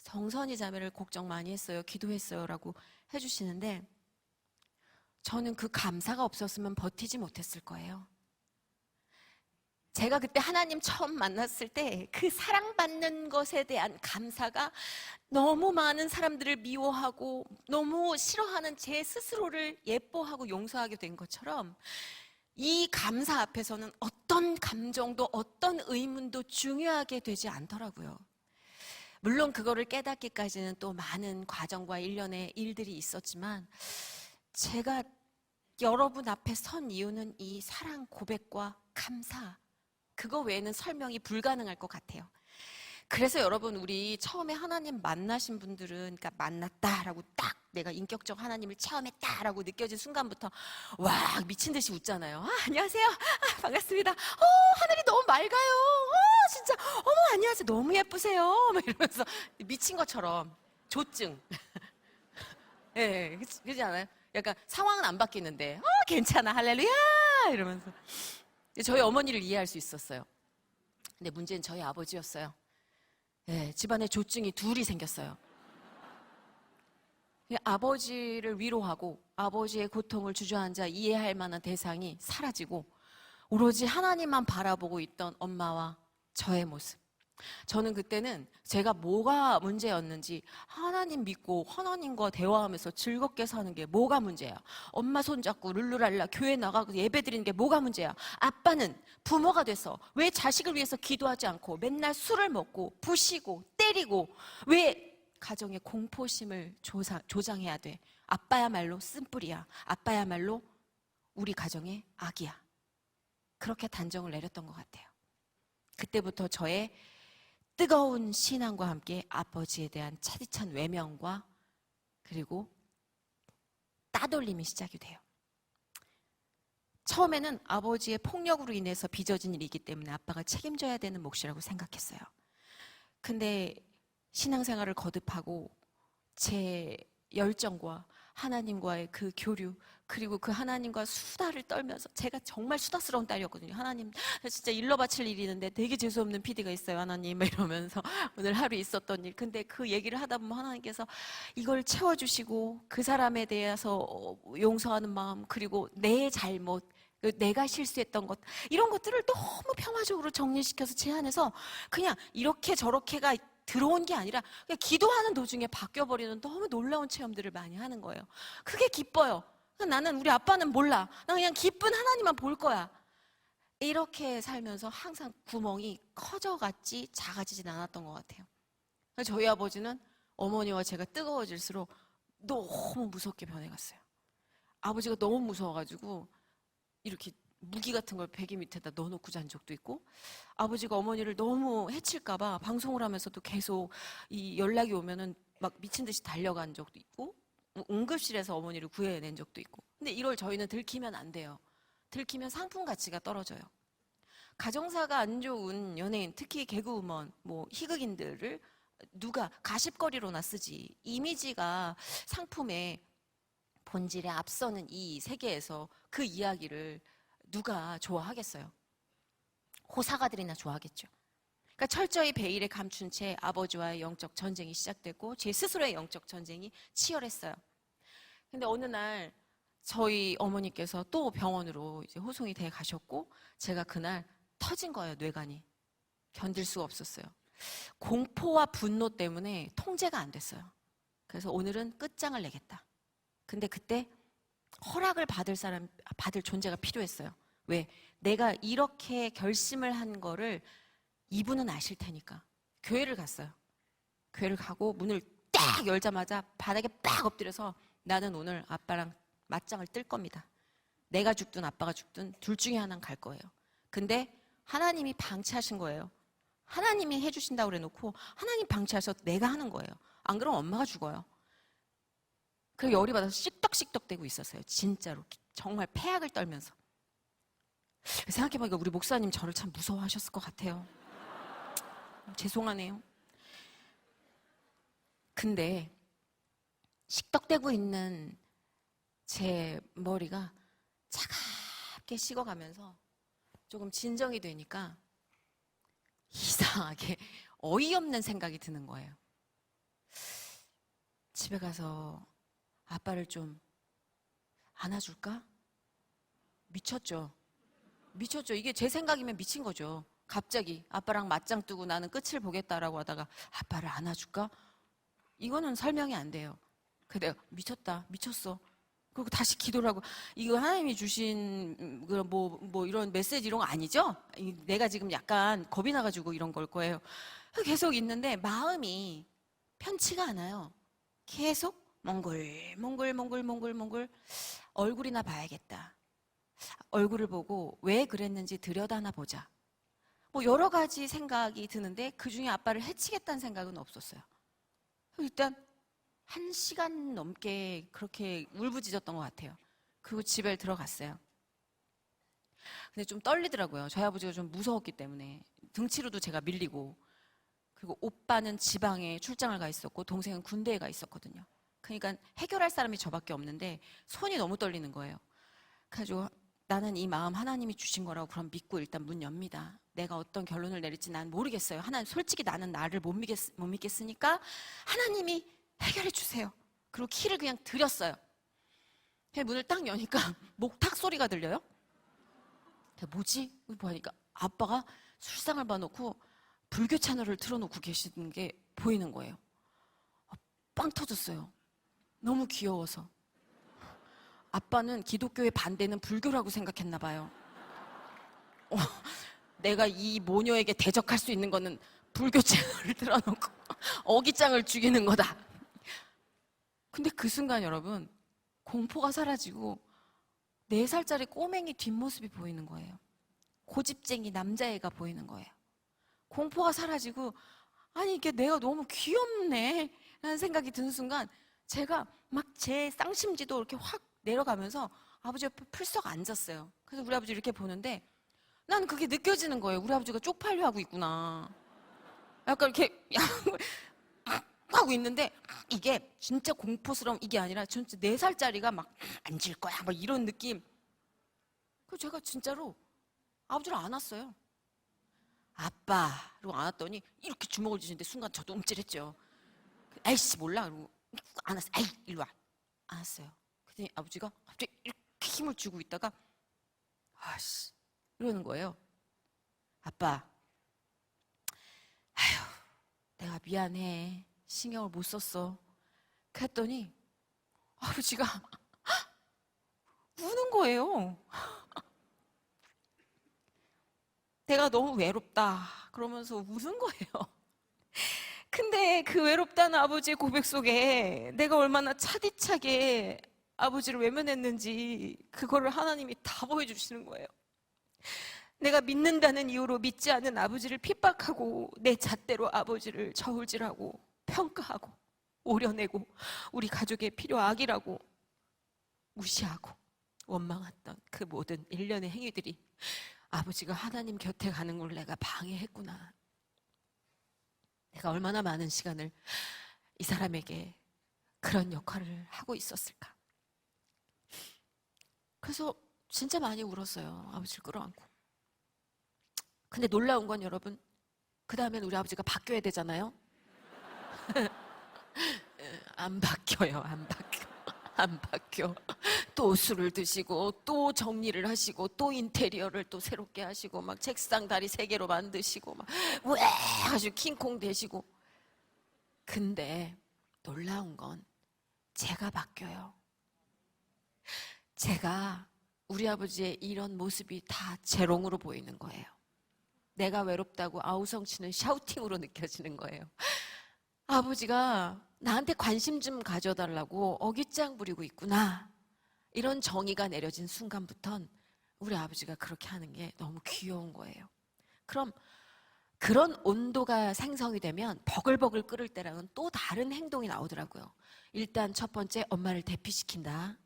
정선이 자매를 걱정 많이 했어요. 기도했어요. 라고 해주시는데, 저는 그 감사가 없었으면 버티지 못했을 거예요. 제가 그때 하나님 처음 만났을 때 그 사랑받는 것에 대한 감사가 너무 많은 사람들을 미워하고 너무 싫어하는 제 스스로를 예뻐하고 용서하게 된 것처럼, 이 감사 앞에서는 어떤 감정도 어떤 의문도 중요하게 되지 않더라고요. 물론 그거를 깨닫기까지는 또 많은 과정과 일련의 일들이 있었지만, 제가 여러분 앞에 선 이유는 이 사랑 고백과 감사, 그거 외에는 설명이 불가능할 것 같아요. 그래서 여러분, 우리 처음에 하나님 만나신 분들은, 그러니까 만났다라고 딱 내가 인격적 하나님을 체험했다라고 느껴진 순간부터 와, 미친 듯이 웃잖아요. 안녕하세요. 반갑습니다. 하늘이 너무 맑아요. 진짜 안녕하세요. 너무 예쁘세요. 막 이러면서 미친 것처럼 조증. 예, 그렇지 않아요? 약간 상황은 안 바뀌는데 괜찮아. 할렐루야. 이러면서 저희 어머니를 이해할 수 있었어요. 근데 문제는 저희 아버지였어요. 예, 집안에 조증이 둘이 생겼어요. 아버지를 위로하고 아버지의 고통을 주저앉아 이해할 만한 대상이 사라지고 오로지 하나님만 바라보고 있던 엄마와 저의 모습. 저는 그때는 제가 뭐가 문제였는지, 하나님 믿고 하나님과 대화하면서 즐겁게 사는 게 뭐가 문제야? 엄마 손잡고 룰루랄라 교회 나가고 예배 드리는 게 뭐가 문제야? 아빠는 부모가 돼서 왜 자식을 위해서 기도하지 않고 맨날 술을 먹고 부시고 때리고 왜 가정의 공포심을 조장해야 돼? 아빠야말로 쓴뿌리야. 아빠야말로 우리 가정의 악이야. 그렇게 단정을 내렸던 것 같아요. 그때부터 저의 뜨거운 신앙과 함께 아버지에 대한 차디찬 외면과 그리고 따돌림이 시작이 돼요. 처음에는 아버지의 폭력으로 인해서 빚어진 일이기 때문에 아빠가 책임져야 되는 몫이라고 생각했어요. 근데 신앙생활을 거듭하고 제 열정과 하나님과의 그 교류, 그리고 그 하나님과 수다를 떨면서, 제가 정말 수다스러운 딸이었거든요. 하나님, 진짜 일러 바칠 일이 있는데 되게 재수없는 PD가 있어요, 하나님. 이러면서 오늘 하루 있었던 일. 근데 그 얘기를 하다 보면 하나님께서 이걸 채워주시고 그 사람에 대해서 용서하는 마음, 그리고 내 잘못, 내가 실수했던 것, 이런 것들을 너무 평화적으로 정리시켜서 제 안에서 그냥 이렇게 저렇게가 들어온 게 아니라 그냥 기도하는 도중에 바뀌어버리는 너무 놀라운 체험들을 많이 하는 거예요. 그게 기뻐요. 나는, 우리 아빠는 몰라. 난 그냥 기쁜 하나님만 볼 거야. 이렇게 살면서 항상 구멍이 커져갔지 작아지진 않았던 것 같아요. 저희 아버지는 어머니와 제가 뜨거워질수록 너무 무섭게 변해갔어요. 아버지가 너무 무서워가지고 이렇게 무기 같은 걸 베개 밑에다 넣어놓고 잔 적도 있고, 아버지가 어머니를 너무 해칠까봐 방송을 하면서도 계속 이 연락이 오면은 막 미친 듯이 달려간 적도 있고, 응급실에서 어머니를 구해낸 적도 있고. 근데 이걸 저희는 들키면 안 돼요. 들키면 상품 가치가 떨어져요. 가정사가 안 좋은 연예인, 특히 개그우먼, 희극인들을 누가 가십거리로나 쓰지, 이미지가 상품의 본질에 앞서는 이 세계에서 그 이야기를 누가 좋아하겠어요? 호사가들이나 좋아하겠죠. 그러니까 철저히 베일에 감춘 채 아버지와의 영적 전쟁이 시작됐고 제 스스로의 영적 전쟁이 치열했어요. 근데 어느 날 저희 어머니께서 또 병원으로 이제 호송이 돼 가셨고, 제가 그날 터진 거예요, 뇌관이. 견딜 수가 없었어요. 공포와 분노 때문에 통제가 안 됐어요. 그래서 오늘은 끝장을 내겠다. 근데 그때 허락을 받을 존재가 필요했어요. 왜? 내가 이렇게 결심을 한 거를 이분은 아실 테니까. 교회를 갔어요. 교회를 가고 문을 딱 열자마자 바닥에 빡 엎드려서 나는 오늘 아빠랑 맞짱을 뜰 겁니다. 내가 죽든 아빠가 죽든 둘 중에 하나는 갈 거예요. 근데 하나님이 방치하신 거예요. 하나님이 해주신다고 그래놓고 하나님 방치하셔서 내가 하는 거예요. 안 그러면 엄마가 죽어요. 그리고 열이 받아서 씩덕씩덕대고 있었어요. 진짜로. 정말 패악을 떨면서. 생각해보니까 우리 목사님 저를 참 무서워하셨을 것 같아요. 죄송하네요. 근데 씩덕대고 있는 제 머리가 차갑게 식어가면서 조금 진정이 되니까 이상하게 어이없는 생각이 드는 거예요. 집에 가서 아빠를 좀 안아줄까? 미쳤죠. 이게 제 생각이면 미친 거죠. 갑자기 아빠랑 맞짱 뜨고 나는 끝을 보겠다라고 하다가 아빠를 안아줄까? 이거는 설명이 안 돼요. 근데 내가 미쳤어. 그리고 다시 기도를 하고, 이거 하나님이 주신 이런 메시지 이런 거 아니죠? 내가 지금 약간 겁이 나가지고 이런 걸 거예요. 계속 있는데 마음이 편치가 않아요. 계속 몽글 얼굴이나 봐야겠다. 얼굴을 보고 왜 그랬는지 들여다나 보자. 뭐 여러 가지 생각이 드는데 그중에 아빠를 해치겠다는 생각은 없었어요. 일단 1시간 넘게 그렇게 울부짖었던 것 같아요. 그리고 집에 들어갔어요. 근데 좀 떨리더라고요. 저희 아버지가 좀 무서웠기 때문에. 등치로도 제가 밀리고, 그리고 오빠는 지방에 출장을 가 있었고 동생은 군대에 가 있었거든요. 그러니까 해결할 사람이 저밖에 없는데 손이 너무 떨리는 거예요. 그래가지고 나는 이 마음 하나님이 주신 거라고 그럼 믿고 일단 문 엽니다. 내가 어떤 결론을 내릴지 난 모르겠어요. 하나님, 솔직히 나는 나를 못 믿겠으니까 하나님이 해결해 주세요. 그리고 키를 그냥 드렸어요. 문을 딱 여니까 목탁 소리가 들려요. 뭐지? 보니까 아빠가 술상을 봐놓고 불교 채널을 틀어놓고 계시는 게 보이는 거예요. 빵 터졌어요. 너무 귀여워서. 아빠는 기독교의 반대는 불교라고 생각했나 봐요. 내가 이 모녀에게 대적할 수 있는 거는 불교 채널을 틀어놓고 어깃장을 죽이는 거다. 근데 그 순간 여러분, 공포가 사라지고 4살짜리 꼬맹이 뒷모습이 보이는 거예요. 고집쟁이 남자애가 보이는 거예요. 공포가 사라지고, 아니 이게 내가 너무 귀엽네 라는 생각이 드는 순간 제가 막 제 쌍심지도 이렇게 확 내려가면서 아버지 옆에 풀썩 앉았어요. 그래서 우리 아버지 이렇게 보는데 난 그게 느껴지는 거예요. 우리 아버지가 쪽팔려 하고 있구나. 약간 이렇게 하고 있는데 이게 진짜 공포스러운 이게 아니라 진짜 4살짜리가 막 앉을 거야 막 이런 느낌. 그래서 제가 진짜로 아버지를 안았어요. 아빠로 안았더니 이렇게 주먹을 쥐는데 순간 저도 움찔했죠. 아이씨 몰라. 그러고 안았어. 아이 일로 와. 안았어요. 그랬더니 아버지가 갑자기 이렇게 힘을 주고 있다가 아씨 이러는 거예요. 아빠, 아휴 내가 미안해. 신경을 못 썼어. 그랬더니 아버지가 우는 거예요. 내가 너무 외롭다 그러면서 우는 거예요. 근데 그 외롭다는 아버지의 고백 속에 내가 얼마나 차디차게 아버지를 외면했는지 그거를 하나님이 다 보여주시는 거예요. 내가 믿는다는 이유로 믿지 않는 아버지를 핍박하고 내 잣대로 아버지를 저울질하고 평가하고 오려내고 우리 가족의 필요악이라고 무시하고 원망했던 그 모든 일련의 행위들이 아버지가 하나님 곁에 가는 걸 내가 방해했구나. 내가 얼마나 많은 시간을 이 사람에게 그런 역할을 하고 있었을까. 그래서 진짜 많이 울었어요. 아버지를 끌어안고. 근데 놀라운 건 여러분, 그 다음엔 우리 아버지가 바뀌어야 되잖아요. 안 바뀌어요. 안 바뀌어. 또 술을 드시고 또 정리를 하시고 또 인테리어를 또 새롭게 하시고 막 책상 다리 3개로 만드시고 막 왜 아주 킹콩 되시고. 근데 놀라운 건 제가 바뀌어요. 제가 우리 아버지의 이런 모습이 다 재롱으로 보이는 거예요. 내가 외롭다고 아우성치는 샤우팅으로 느껴지는 거예요. 아버지가 나한테 관심 좀 가져달라고 어깃장 부리고 있구나. 이런 정의가 내려진 순간부턴 우리 아버지가 그렇게 하는 게 너무 귀여운 거예요. 그럼 그런 온도가 생성이 되면 버글버글 끓을 때랑은 또 다른 행동이 나오더라고요. 일단 첫 번째, 엄마를 대피시킨다.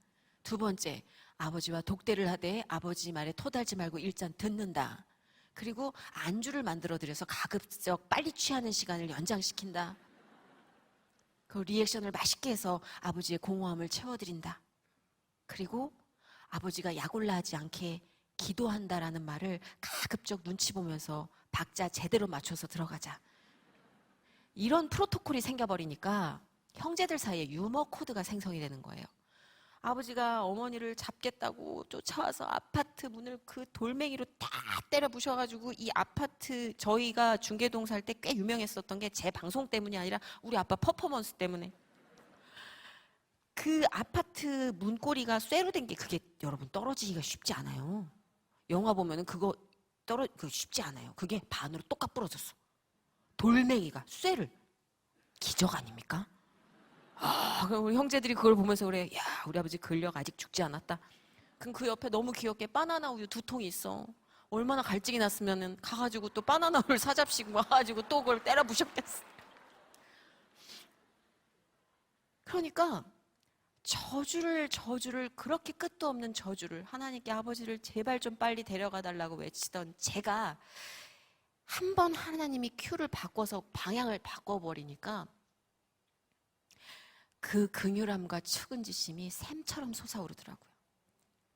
두 번째, 아버지와 독대를 하되 아버지 말에 토달지 말고 일단 듣는다. 그리고 안주를 만들어드려서 가급적 빨리 취하는 시간을 연장시킨다. 그 리액션을 맛있게 해서 아버지의 공허함을 채워드린다. 그리고 아버지가 약올라하지 않게 기도한다라는 말을 가급적 눈치 보면서 박자 제대로 맞춰서 들어가자. 이런 프로토콜이 생겨버리니까 형제들 사이에 유머 코드가 생성이 되는 거예요. 아버지가 어머니를 잡겠다고 쫓아와서 아파트 문을 그 돌멩이로 다 때려 부셔가지고 이 아파트 저희가 중계동 살 때 꽤 유명했었던 게 제 방송 때문이 아니라 우리 아빠 퍼포먼스 때문에 그 아파트 문고리가 쇠로 된 게 그게 여러분 떨어지기가 쉽지 않아요. 영화 보면은 그거 쉽지 않아요. 그게 반으로 똑같 부러졌어. 돌멩이가 쇠를. 기적 아닙니까? 그럼 우리 형제들이 그걸 보면서 그래. 야, 우리 아버지 근력 아직 죽지 않았다. 그럼 그 옆에 너무 귀엽게 바나나 우유 2통이 있어. 얼마나 갈증이 났으면은 가가지고 또 바나나를 사잡씩 와가지고 또 그걸 때려 부셨겠어. 그러니까 저주를 그렇게 끝도 없는 저주를 하나님께 아버지를 제발 좀 빨리 데려가 달라고 외치던 제가 한 번 하나님이 큐를 바꿔서 방향을 바꿔버리니까 그 긍휼함과 측은지심이 샘처럼 솟아오르더라고요.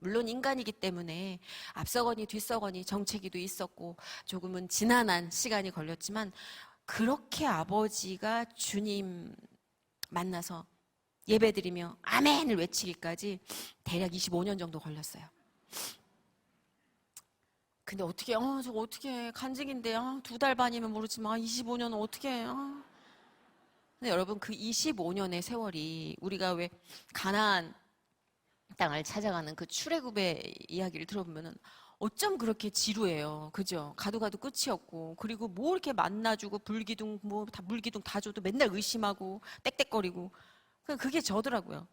물론 인간이기 때문에 앞서거니 뒤서거니 정체기도 있었고 조금은 지난한 시간이 걸렸지만 그렇게 아버지가 주님 만나서 예배드리며 아멘을 외치기까지 대략 25년 정도 걸렸어요. 근데 어떻게 저거 어떻게 간증인데 2달 반이면 모르지만 25년은 어떻게 근데 여러분 그 25년의 세월이 우리가 왜 가나안 땅을 찾아가는 그 출애굽의 이야기를 들어보면은 어쩜 그렇게 지루해요. 그죠? 가도 끝이 없고 그리고 뭐 이렇게 만나주고 불기둥 뭐 다 물기둥 다 줘도 맨날 의심하고 떽떽거리고 그게 저더라고요.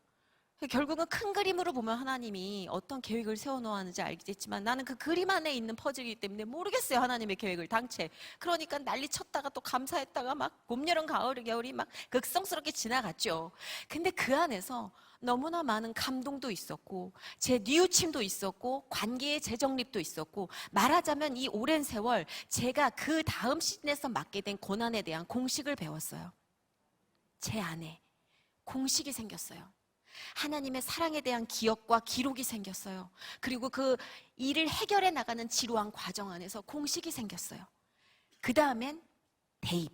결국은 큰 그림으로 보면 하나님이 어떤 계획을 세워놓았는지 알겠지만 나는 그 그림 안에 있는 퍼즐이기 때문에 모르겠어요. 하나님의 계획을 당최. 그러니까 난리 쳤다가 또 감사했다가 막 봄, 여름, 가을, 겨울이 막 극성스럽게 지나갔죠. 근데 그 안에서 너무나 많은 감동도 있었고 제 뉘우침도 있었고 관계의 재정립도 있었고 말하자면 이 오랜 세월 제가 그 다음 시즌에서 맡게 된 고난에 대한 공식을 배웠어요. 제 안에 공식이 생겼어요. 하나님의 사랑에 대한 기억과 기록이 생겼어요. 그리고 그 일을 해결해 나가는 지루한 과정 안에서 공식이 생겼어요. 그 다음엔 대입.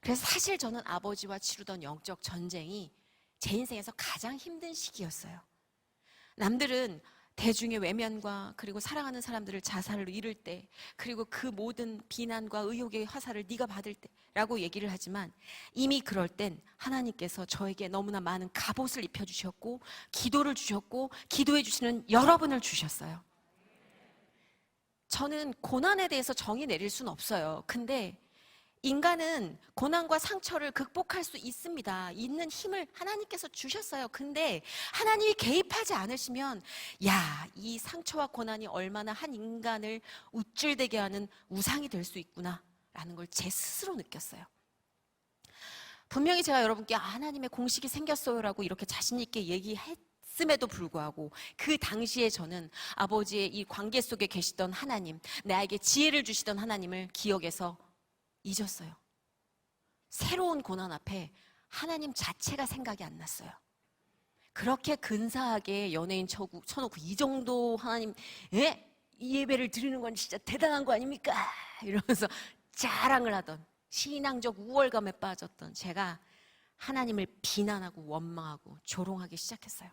그래서 사실 저는 아버지와 치르던 영적 전쟁이 제 인생에서 가장 힘든 시기였어요. 남들은 대중의 외면과 그리고 사랑하는 사람들을 자살로 잃을 때 그리고 그 모든 비난과 의혹의 화살을 네가 받을 때라고 얘기를 하지만 이미 그럴 땐 하나님께서 저에게 너무나 많은 갑옷을 입혀주셨고 기도를 주셨고 기도해 주시는 여러분을 주셨어요. 저는 고난에 대해서 정의 내릴 수는 없어요. 근데 인간은 고난과 상처를 극복할 수 있습니다. 있는 힘을 하나님께서 주셨어요. 근데 하나님이 개입하지 않으시면 이 상처와 고난이 얼마나 한 인간을 우쭐대게 하는 우상이 될 수 있구나 라는 걸 제 스스로 느꼈어요. 분명히 제가 여러분께 하나님의 공식이 생겼어요 라고 이렇게 자신 있게 얘기했음에도 불구하고 그 당시에 저는 아버지의 이 관계 속에 계시던 하나님, 나에게 지혜를 주시던 하나님을 기억해서 잊었어요. 새로운 고난 앞에 하나님 자체가 생각이 안 났어요. 그렇게 근사하게 연예인 쳐놓고 이 정도 하나님 이 예배를 드리는 건 진짜 대단한 거 아닙니까? 이러면서 자랑을 하던 신앙적 우월감에 빠졌던 제가 하나님을 비난하고 원망하고 조롱하기 시작했어요.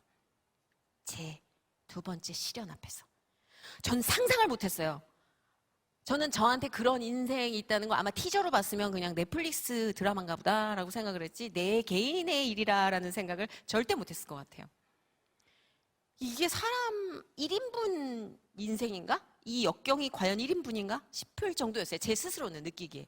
제 2번째 시련 앞에서. 전 상상을 못했어요. 저는 저한테 그런 인생이 있다는 거 아마 티저로 봤으면 그냥 넷플릭스 드라마인가 보다라고 생각을 했지 내 개인의 일이라라는 생각을 절대 못했을 것 같아요. 이게 사람 1인분 인생인가? 이 역경이 과연 1인분인가? 싶을 정도였어요. 제 스스로는 느끼기에.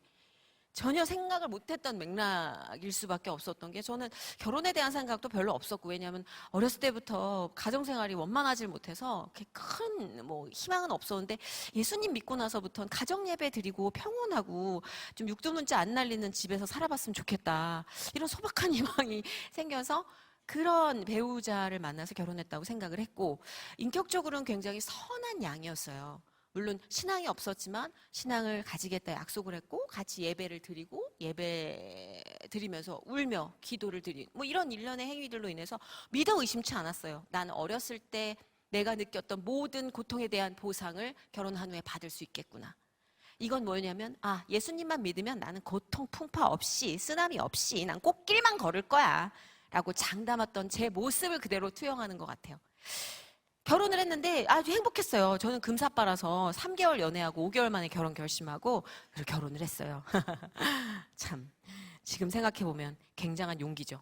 전혀 생각을 못했던 맥락일 수밖에 없었던 게 저는 결혼에 대한 생각도 별로 없었고 왜냐하면 어렸을 때부터 가정생활이 원만하지 못해서 큰 뭐 희망은 없었는데 예수님 믿고 나서부터는 가정예배 드리고 평온하고 좀 육두문자 안 날리는 집에서 살아봤으면 좋겠다 이런 소박한 희망이 생겨서 그런 배우자를 만나서 결혼했다고 생각을 했고 인격적으로는 굉장히 선한 양이었어요. 물론 신앙이 없었지만 신앙을 가지겠다 약속을 했고 같이 예배를 드리고 예배 드리면서 울며 기도를 드리고 뭐 이런 일련의 행위들로 인해서 믿어 의심치 않았어요. 나는 어렸을 때 내가 느꼈던 모든 고통에 대한 보상을 결혼한 후에 받을 수 있겠구나. 이건 뭐냐면 예수님만 믿으면 나는 고통 풍파 없이 쓰나미 없이 난 꽃길만 걸을 거야 라고 장담했던 제 모습을 그대로 투영하는 것 같아요. 결혼을 했는데 아주 행복했어요. 저는 금사빠라서 3개월 연애하고 5개월 만에 결혼 결심하고 결혼을 했어요. 참 지금 생각해보면 굉장한 용기죠.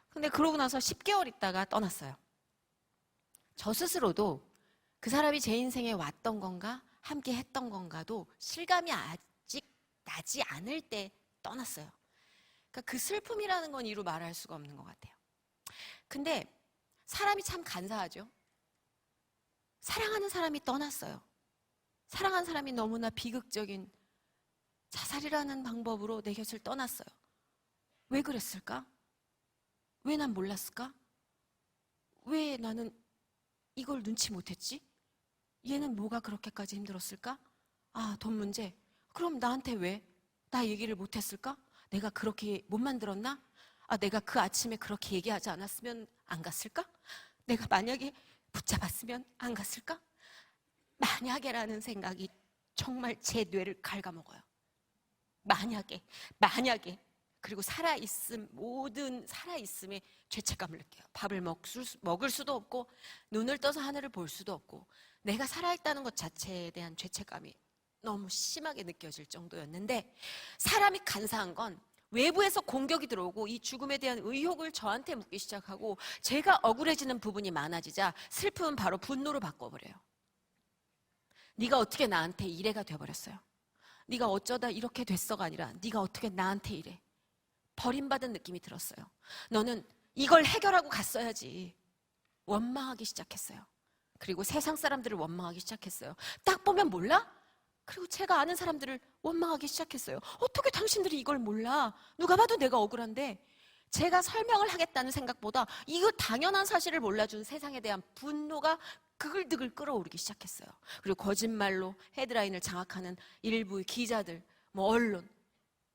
근데 그러고 나서 10개월 있다가 떠났어요. 저 스스로도 그 사람이 제 인생에 왔던 건가 함께 했던 건가도 실감이 아직 나지 않을 때 떠났어요. 그러니까 그 슬픔이라는 건 이루 말할 수가 없는 것 같아요. 근데 사람이 참 간사하죠. 사랑하는 사람이 떠났어요. 사랑한 사람이 너무나 비극적인 자살이라는 방법으로 내 곁을 떠났어요. 왜 그랬을까? 왜 난 몰랐을까? 왜 나는 이걸 눈치 못했지? 얘는 뭐가 그렇게까지 힘들었을까? 아, 돈 문제. 그럼 나한테 왜? 나 얘기를 못했을까? 내가 그렇게 못 만들었나? 아, 내가 그 아침에 그렇게 얘기하지 않았으면 안 갔을까? 내가 만약에 붙잡았으면 안 갔을까? 만약에라는 생각이 정말 제 뇌를 갉아먹어요. 만약에. 그리고 모든 살아있음에 죄책감을 느껴요. 밥을 먹을 수도 없고, 눈을 떠서 하늘을 볼 수도 없고, 내가 살아있다는 것 자체에 대한 죄책감이 너무 심하게 느껴질 정도였는데, 사람이 간사한 건 외부에서 공격이 들어오고 이 죽음에 대한 의혹을 저한테 묻기 시작하고 제가 억울해지는 부분이 많아지자 슬픔은 바로 분노로 바꿔버려요. 네가 어떻게 나한테 이래가 돼버렸어요. 네가 어쩌다 이렇게 됐어가 아니라 네가 어떻게 나한테 이래. 버림받은 느낌이 들었어요. 너는 이걸 해결하고 갔어야지. 원망하기 시작했어요. 그리고 세상 사람들을 원망하기 시작했어요. 딱 보면 몰라? 그리고 제가 아는 사람들을 원망하기 시작했어요. 어떻게 당신들이 이걸 몰라? 누가 봐도 내가 억울한데. 제가 설명을 하겠다는 생각보다 이거 당연한 사실을 몰라준 세상에 대한 분노가 그글드글 끓어오르기 시작했어요. 그리고 거짓말로 헤드라인을 장악하는 일부의 기자들, 언론,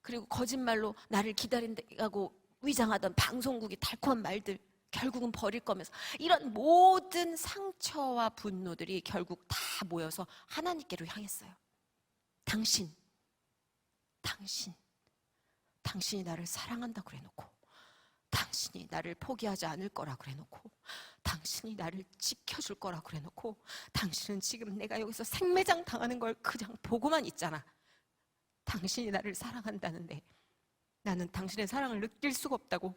그리고 거짓말로 나를 기다린다고 위장하던 방송국의 달콤한 말들, 결국은 버릴 거면서, 이런 모든 상처와 분노들이 결국 다 모여서 하나님께로 향했어요. 당신이 나를 사랑한다고 그래놓고, 당신이 나를 포기하지 않을 거라 그래놓고, 당신이 나를 지켜줄 거라 그래놓고, 당신은 지금 내가 여기서 생매장 당하는 걸 그냥 보고만 있잖아. 당신이 나를 사랑한다는데 나는 당신의 사랑을 느낄 수가 없다고.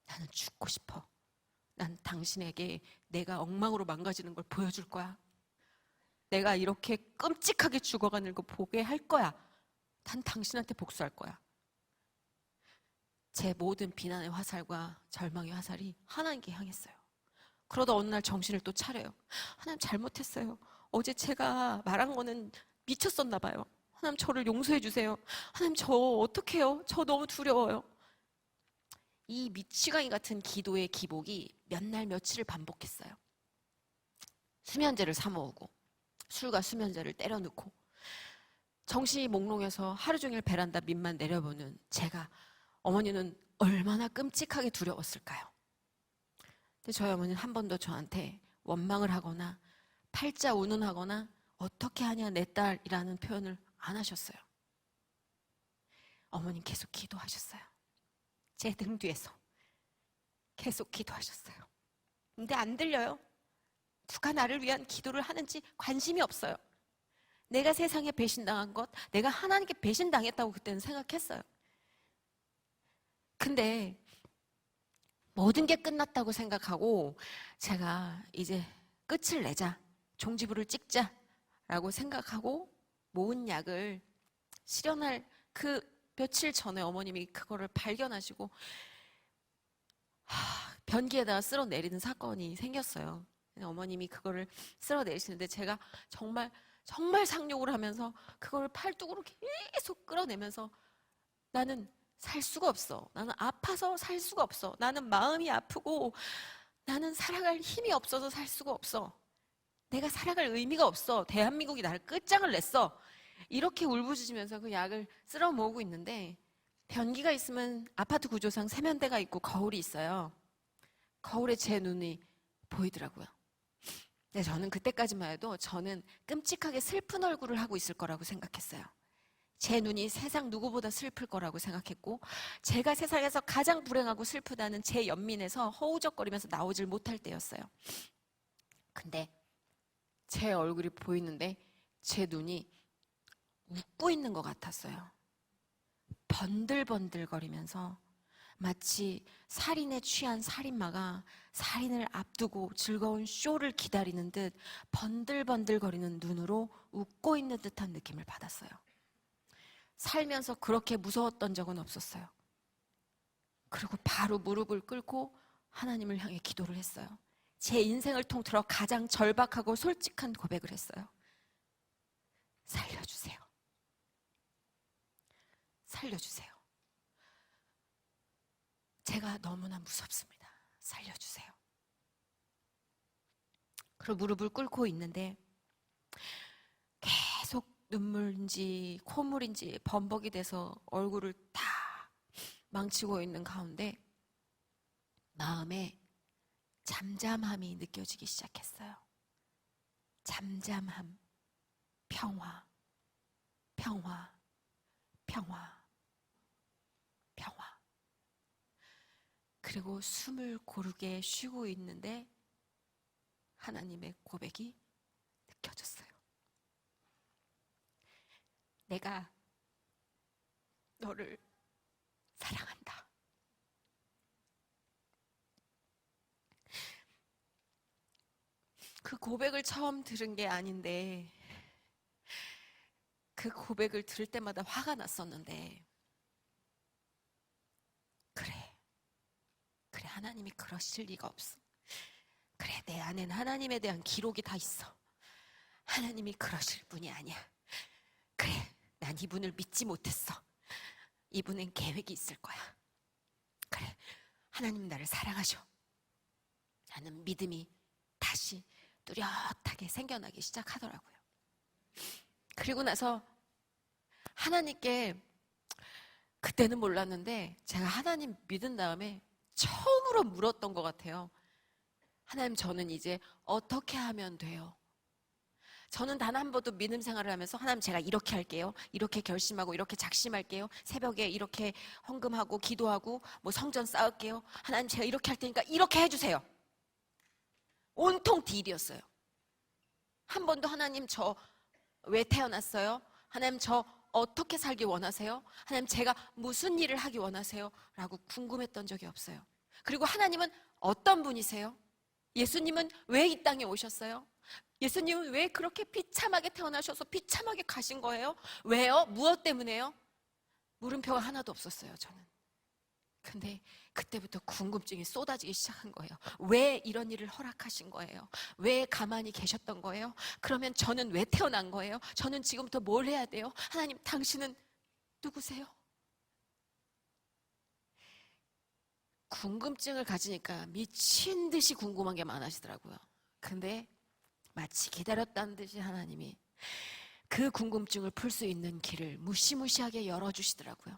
나는 죽고 싶어. 난 당신에게 내가 엉망으로 망가지는 걸 보여줄 거야. 내가 이렇게 끔찍하게 죽어가는 거 보게 할 거야. 난 당신한테 복수할 거야. 제 모든 비난의 화살과 절망의 화살이 하나님께 향했어요. 그러다 어느 날 정신을 또 차려요. 하나님, 잘못했어요. 어제 제가 말한 거는 미쳤었나 봐요. 하나님, 저를 용서해 주세요. 하나님, 저 어떡해요? 저 너무 두려워요. 이 미치광이 같은 기도의 기복이 몇 날 며칠을 반복했어요. 수면제를 사 모으고, 술과 수면제를 때려 넣고, 정신이 몽롱해서 하루 종일 베란다 밑만 내려보는 제가, 어머니는 얼마나 끔찍하게 두려웠을까요? 근데 저희 어머니는 한 번도 저한테 원망을 하거나 팔자 운운하거나 어떻게 하냐 내 딸이라는 표현을 안 하셨어요. 어머님 계속 기도하셨어요. 제 등 뒤에서 계속 기도하셨어요. 근데 안 들려요. 누가 나를 위한 기도를 하는지 관심이 없어요. 내가 세상에 배신당한 것, 내가 하나님께 배신당했다고 그때는 생각했어요. 근데 모든 게 끝났다고 생각하고 제가 이제 끝을 내자, 종지부를 찍자라고 생각하고 모은 약을 실현할 그 며칠 전에 어머님이 그거를 발견하시고 변기에다가 쓸어내리는 사건이 생겼어요. 어머님이 그거를 쓸어내리시는데 제가 정말 상욕을 하면서 그걸 팔뚝으로 계속 끌어내면서, 나는 살 수가 없어. 나는 아파서 살 수가 없어. 나는 마음이 아프고 나는 살아갈 힘이 없어서 살 수가 없어. 내가 살아갈 의미가 없어. 대한민국이 나를 끝장을 냈어. 이렇게 울부짖으면서 그 약을 쓸어 모으고 있는데, 변기가 있으면 아파트 구조상 세면대가 있고 거울이 있어요. 거울에 제 눈이 보이더라고요. 근데 저는 그때까지만 해도 저는 끔찍하게 슬픈 얼굴을 하고 있을 거라고 생각했어요. 제 눈이 세상 누구보다 슬플 거라고 생각했고, 제가 세상에서 가장 불행하고 슬프다는 제 연민에서 허우적거리면서 나오질 못할 때였어요. 근데 제 얼굴이 보이는데 제 눈이 웃고 있는 것 같았어요. 번들번들거리면서 마치 살인에 취한 살인마가 살인을 앞두고 즐거운 쇼를 기다리는 듯 번들번들거리는 눈으로 웃고 있는 듯한 느낌을 받았어요. 살면서 그렇게 무서웠던 적은 없었어요. 그리고 바로 무릎을 꿇고 하나님을 향해 기도를 했어요. 제 인생을 통틀어 가장 절박하고 솔직한 고백을 했어요. 살려주세요. 살려주세요. 제가 너무나 무섭습니다. 살려주세요. 그리고 무릎을 꿇고 있는데 계속 눈물인지 콧물인지 범벅이 돼서 얼굴을 다 망치고 있는 가운데 마음에 잠잠함이 느껴지기 시작했어요. 잠잠함, 평화, 평화, 평화, 평화. 그리고 숨을 고르게 쉬고 있는데 하나님의 고백이 느껴졌어요. 내가 너를 사랑한다. 그 고백을 처음 들은 게 아닌데 그 고백을 들을 때마다 화가 났었는데 그래 하나님이 그러실 리가 없어. 그래, 내 안에는 하나님에 대한 기록이 다 있어. 하나님이 그러실 분이 아니야. 그래, 난 이분을 믿지 못했어. 이분은 계획이 있을 거야. 그래, 하나님 나를 사랑하셔. 나는 믿음이 다시 뚜렷하게 생겨나기 시작하더라고요. 그리고 나서 하나님께 그때는 몰랐는데 제가 하나님 믿은 다음에 처음으로 물었던 것 같아요. 하나님, 저는 이제 어떻게 하면 돼요? 저는 단 한 번도 믿음 생활을 하면서 하나님 제가 이렇게 할게요. 이렇게 결심하고 이렇게 작심할게요. 새벽에 이렇게 헌금하고 기도하고 뭐 성전 쌓을게요. 하나님 제가 이렇게 할 테니까 이렇게 해주세요. 온통 딜이었어요. 한 번도 하나님 저 왜 태어났어요? 하나님 저 어떻게 살기 원하세요? 하나님 제가 무슨 일을 하기 원하세요? 라고 궁금했던 적이 없어요. 그리고 하나님은 어떤 분이세요? 예수님은 왜 이 땅에 오셨어요? 예수님은 왜 그렇게 비참하게 태어나셔서 비참하게 가신 거예요? 왜요? 무엇 때문에요? 물음표가 하나도 없었어요, 저는. 근데 그때부터 궁금증이 쏟아지기 시작한 거예요. 왜 이런 일을 허락하신 거예요? 왜 가만히 계셨던 거예요? 그러면 저는 왜 태어난 거예요? 저는 지금부터 뭘 해야 돼요? 하나님, 당신은 누구세요? 궁금증을 가지니까 미친 듯이 궁금한 게 많아지더라고요. 근데 마치 기다렸다는 듯이 하나님이 그 궁금증을 풀 수 있는 길을 무시무시하게 열어주시더라고요.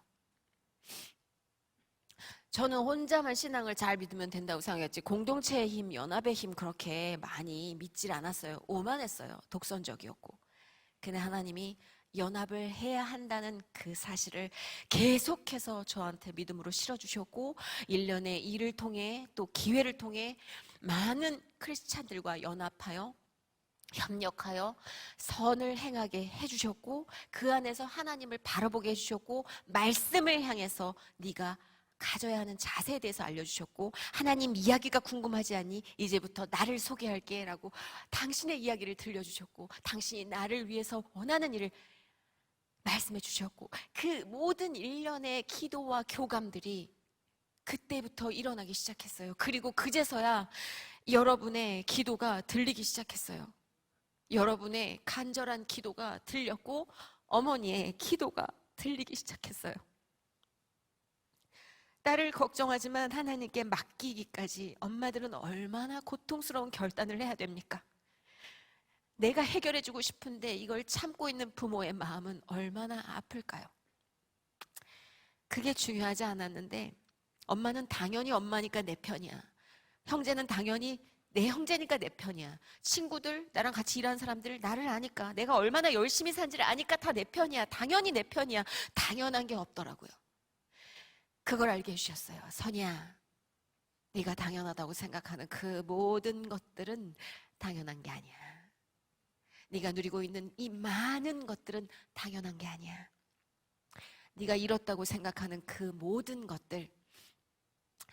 저는 혼자만 신앙을 잘 믿으면 된다고 생각했지 공동체의 힘, 연합의 힘 그렇게 많이 믿질 않았어요. 오만했어요. 독선적이었고. 근데 하나님이 연합을 해야 한다는 그 사실을 계속해서 저한테 믿음으로 실어주셨고 1년의 일을 통해 또 기회를 통해 많은 크리스찬들과 연합하여 협력하여 선을 행하게 해주셨고 그 안에서 하나님을 바라보게 해주셨고 말씀을 향해서 네가 가져야 하는 자세에 대해서 알려주셨고 하나님 이야기가 궁금하지 않니? 이제부터 나를 소개할게 라고 당신의 이야기를 들려주셨고 당신이 나를 위해서 원하는 일을 말씀해 주셨고 그 모든 일련의 기도와 교감들이 그때부터 일어나기 시작했어요. 그리고 그제서야 여러분의 기도가 들리기 시작했어요. 여러분의 간절한 기도가 들렸고 어머니의 기도가 들리기 시작했어요. 딸을 걱정하지만 하나님께 맡기기까지 엄마들은 얼마나 고통스러운 결단을 해야 됩니까? 내가 해결해주고 싶은데 이걸 참고 있는 부모의 마음은 얼마나 아플까요? 그게 중요하지 않았는데 엄마는 당연히 엄마니까 내 편이야. 형제는 당연히 내 형제니까 내 편이야. 친구들, 나랑 같이 일하는 사람들 나를 아니까 내가 얼마나 열심히 산지를 아니까 다 내 편이야. 당연히 내 편이야. 당연한 게 없더라고요. 그걸 알게 해주셨어요. 선이야, 네가 당연하다고 생각하는 그 모든 것들은 당연한 게 아니야. 네가 누리고 있는 이 많은 것들은 당연한 게 아니야. 네가 잃었다고 생각하는 그 모든 것들,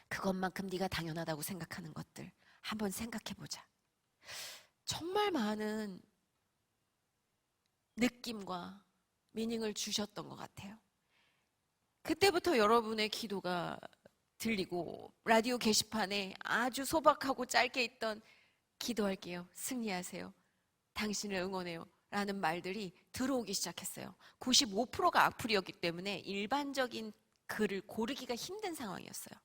그것만큼 네가 당연하다고 생각하는 것들 한번 생각해보자. 정말 많은 느낌과 미닝을 주셨던 것 같아요. 그때부터 여러분의 기도가 들리고 라디오 게시판에 아주 소박하고 짧게 있던 기도할게요. 승리하세요. 당신을 응원해요. 라는 말들이 들어오기 시작했어요. 95%가 악플이었기 때문에 일반적인 글을 고르기가 힘든 상황이었어요.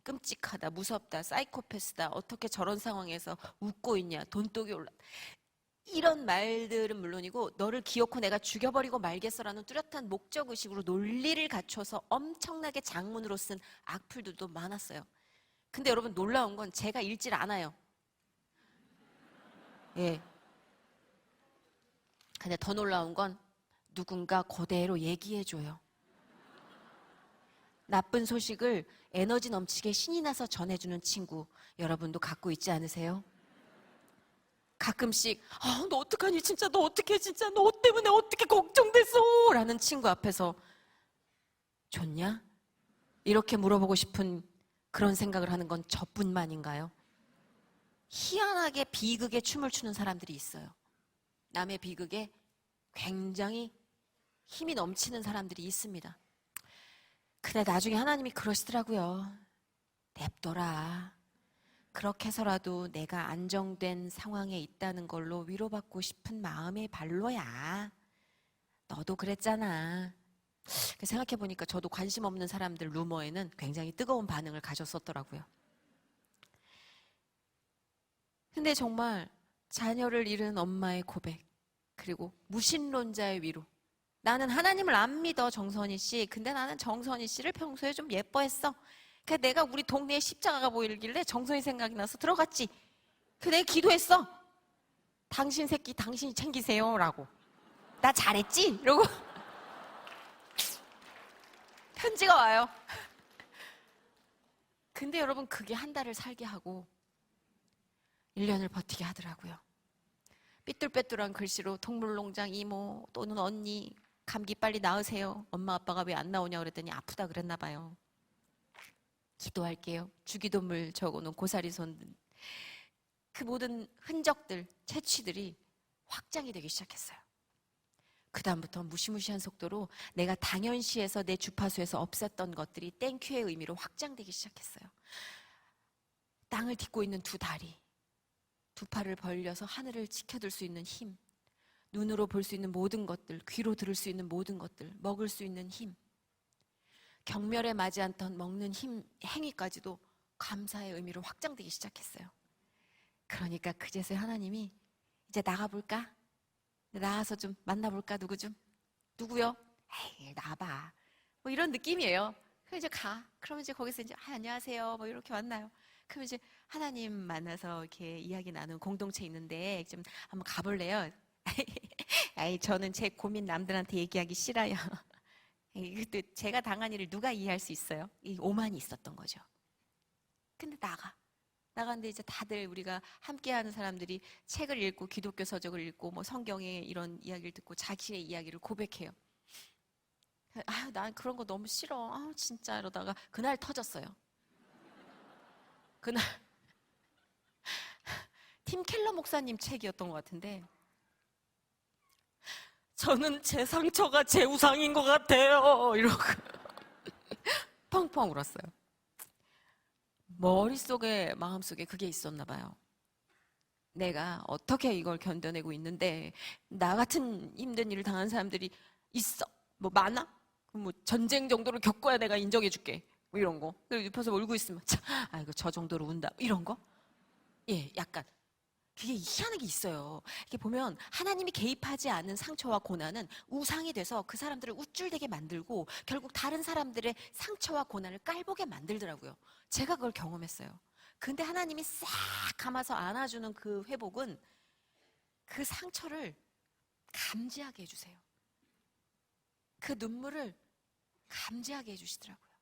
끔찍하다, 무섭다, 사이코패스다, 어떻게 저런 상황에서 웃고 있냐, 돈독이 올라. 이런 말들은 물론이고 너를 기어코 내가 죽여버리고 말겠어라는 뚜렷한 목적의식으로 논리를 갖춰서 엄청나게 장문으로 쓴 악플들도 많았어요. 근데 여러분 놀라운 건 제가 읽질 않아요. 예. 근데 더 놀라운 건 누군가 그대로 얘기해줘요. 나쁜 소식을 에너지 넘치게 신이 나서 전해주는 친구 여러분도 갖고 있지 않으세요? 가끔씩 너 어떡하니 진짜 너 어떡해 진짜 너 때문에 어떻게 걱정됐어 라는 친구 앞에서 좋냐? 이렇게 물어보고 싶은 그런 생각을 하는 건 저뿐만인가요? 희한하게 비극에 춤을 추는 사람들이 있어요. 남의 비극에 굉장히 힘이 넘치는 사람들이 있습니다. 근데 나중에 하나님이 그러시더라고요. 냅둬라. 그렇게 해서라도 내가 안정된 상황에 있다는 걸로 위로받고 싶은 마음의 발로야. 너도 그랬잖아. 생각해보니까 저도 관심 없는 사람들 루머에는 굉장히 뜨거운 반응을 가졌었더라고요. 근데 정말 자녀를 잃은 엄마의 고백, 그리고 무신론자의 위로. 나는 하나님을 안 믿어, 정선희 씨. 근데 나는 정선희 씨를 평소에 좀 예뻐했어. 그래서 내가 우리 동네에 십자가가 보이길래 정선희 생각이 나서 들어갔지. 그래서 내가 기도했어. 당신 새끼 당신이 챙기세요 라고. 나 잘했지? 이러고 편지가 와요. 근데 여러분 그게 한 달을 살게 하고 1년을 버티게 하더라고요. 삐뚤빼뚤한 글씨로 동물농장 이모 또는 언니 감기 빨리 나으세요. 엄마 아빠가 왜 안 나오냐 그랬더니 아프다 그랬나 봐요. 기도할게요. 주기도물 적어놓은 고사리 손. 그 모든 흔적들, 채취들이 확장이 되기 시작했어요. 그 다음부터 무시무시한 속도로 내가 당연시해서 내 주파수에서 없앴던 것들이 땡큐의 의미로 확장되기 시작했어요. 땅을 딛고 있는 두 다리, 두 팔을 벌려서 하늘을 지켜들 수 있는 힘, 눈으로 볼 수 있는 모든 것들, 귀로 들을 수 있는 모든 것들, 먹을 수 있는 힘, 경멸에 맞지 않던 먹는 힘, 행위까지도 감사의 의미로 확장되기 시작했어요. 그러니까 그제서야 하나님이 이제 나가볼까? 나가서 좀 만나볼까? 누구 좀? 누구요? 에이, 나봐. 뭐 이런 느낌이에요. 그럼 이제 가. 그러면 이제 거기서 이제 안녕하세요. 뭐 이렇게 만나요. 그럼 이제 하나님 만나서 이렇게 이야기 나눈 공동체 있는데 좀 한번 가볼래요? 아이, 저는 제 고민 남들한테 얘기하기 싫어요. 그때 제가 당한 일을 누가 이해할 수 있어요? 이 오만이 있었던 거죠. 근데 나갔는데 이제 다들 우리가 함께하는 사람들이 책을 읽고 기독교 서적을 읽고 뭐 성경의 이런 이야기를 듣고 자기의 이야기를 고백해요. 난 그런 거 너무 싫어. 진짜 이러다가 그날 터졌어요. 그날 팀 켈러 목사님 책이었던 것 같은데 저는 제 상처가 제 우상인 것 같아요. 이러고 펑펑 울었어요. 머릿속에 마음속에 그게 있었나 봐요. 내가 어떻게 이걸 견뎌내고 있는데 나 같은 힘든 일을 당한 사람들이 있어. 뭐 많아? 뭐 전쟁 정도로 겪어야 내가 인정해 줄게. 뭐 이런 거. 그리고 옆에서 울고 있으면 아이고 저 정도로 운다. 이런 거. 예, 약간 그게 희한한 게 있어요. 이렇게 보면 하나님이 개입하지 않은 상처와 고난은 우상이 돼서 그 사람들을 우쭐대게 만들고 결국 다른 사람들의 상처와 고난을 깔보게 만들더라고요. 제가 그걸 경험했어요. 근데 하나님이 싹 감아서 안아주는 그 회복은 그 상처를 감지하게 해주세요. 그 눈물을 감지하게 해주시더라고요.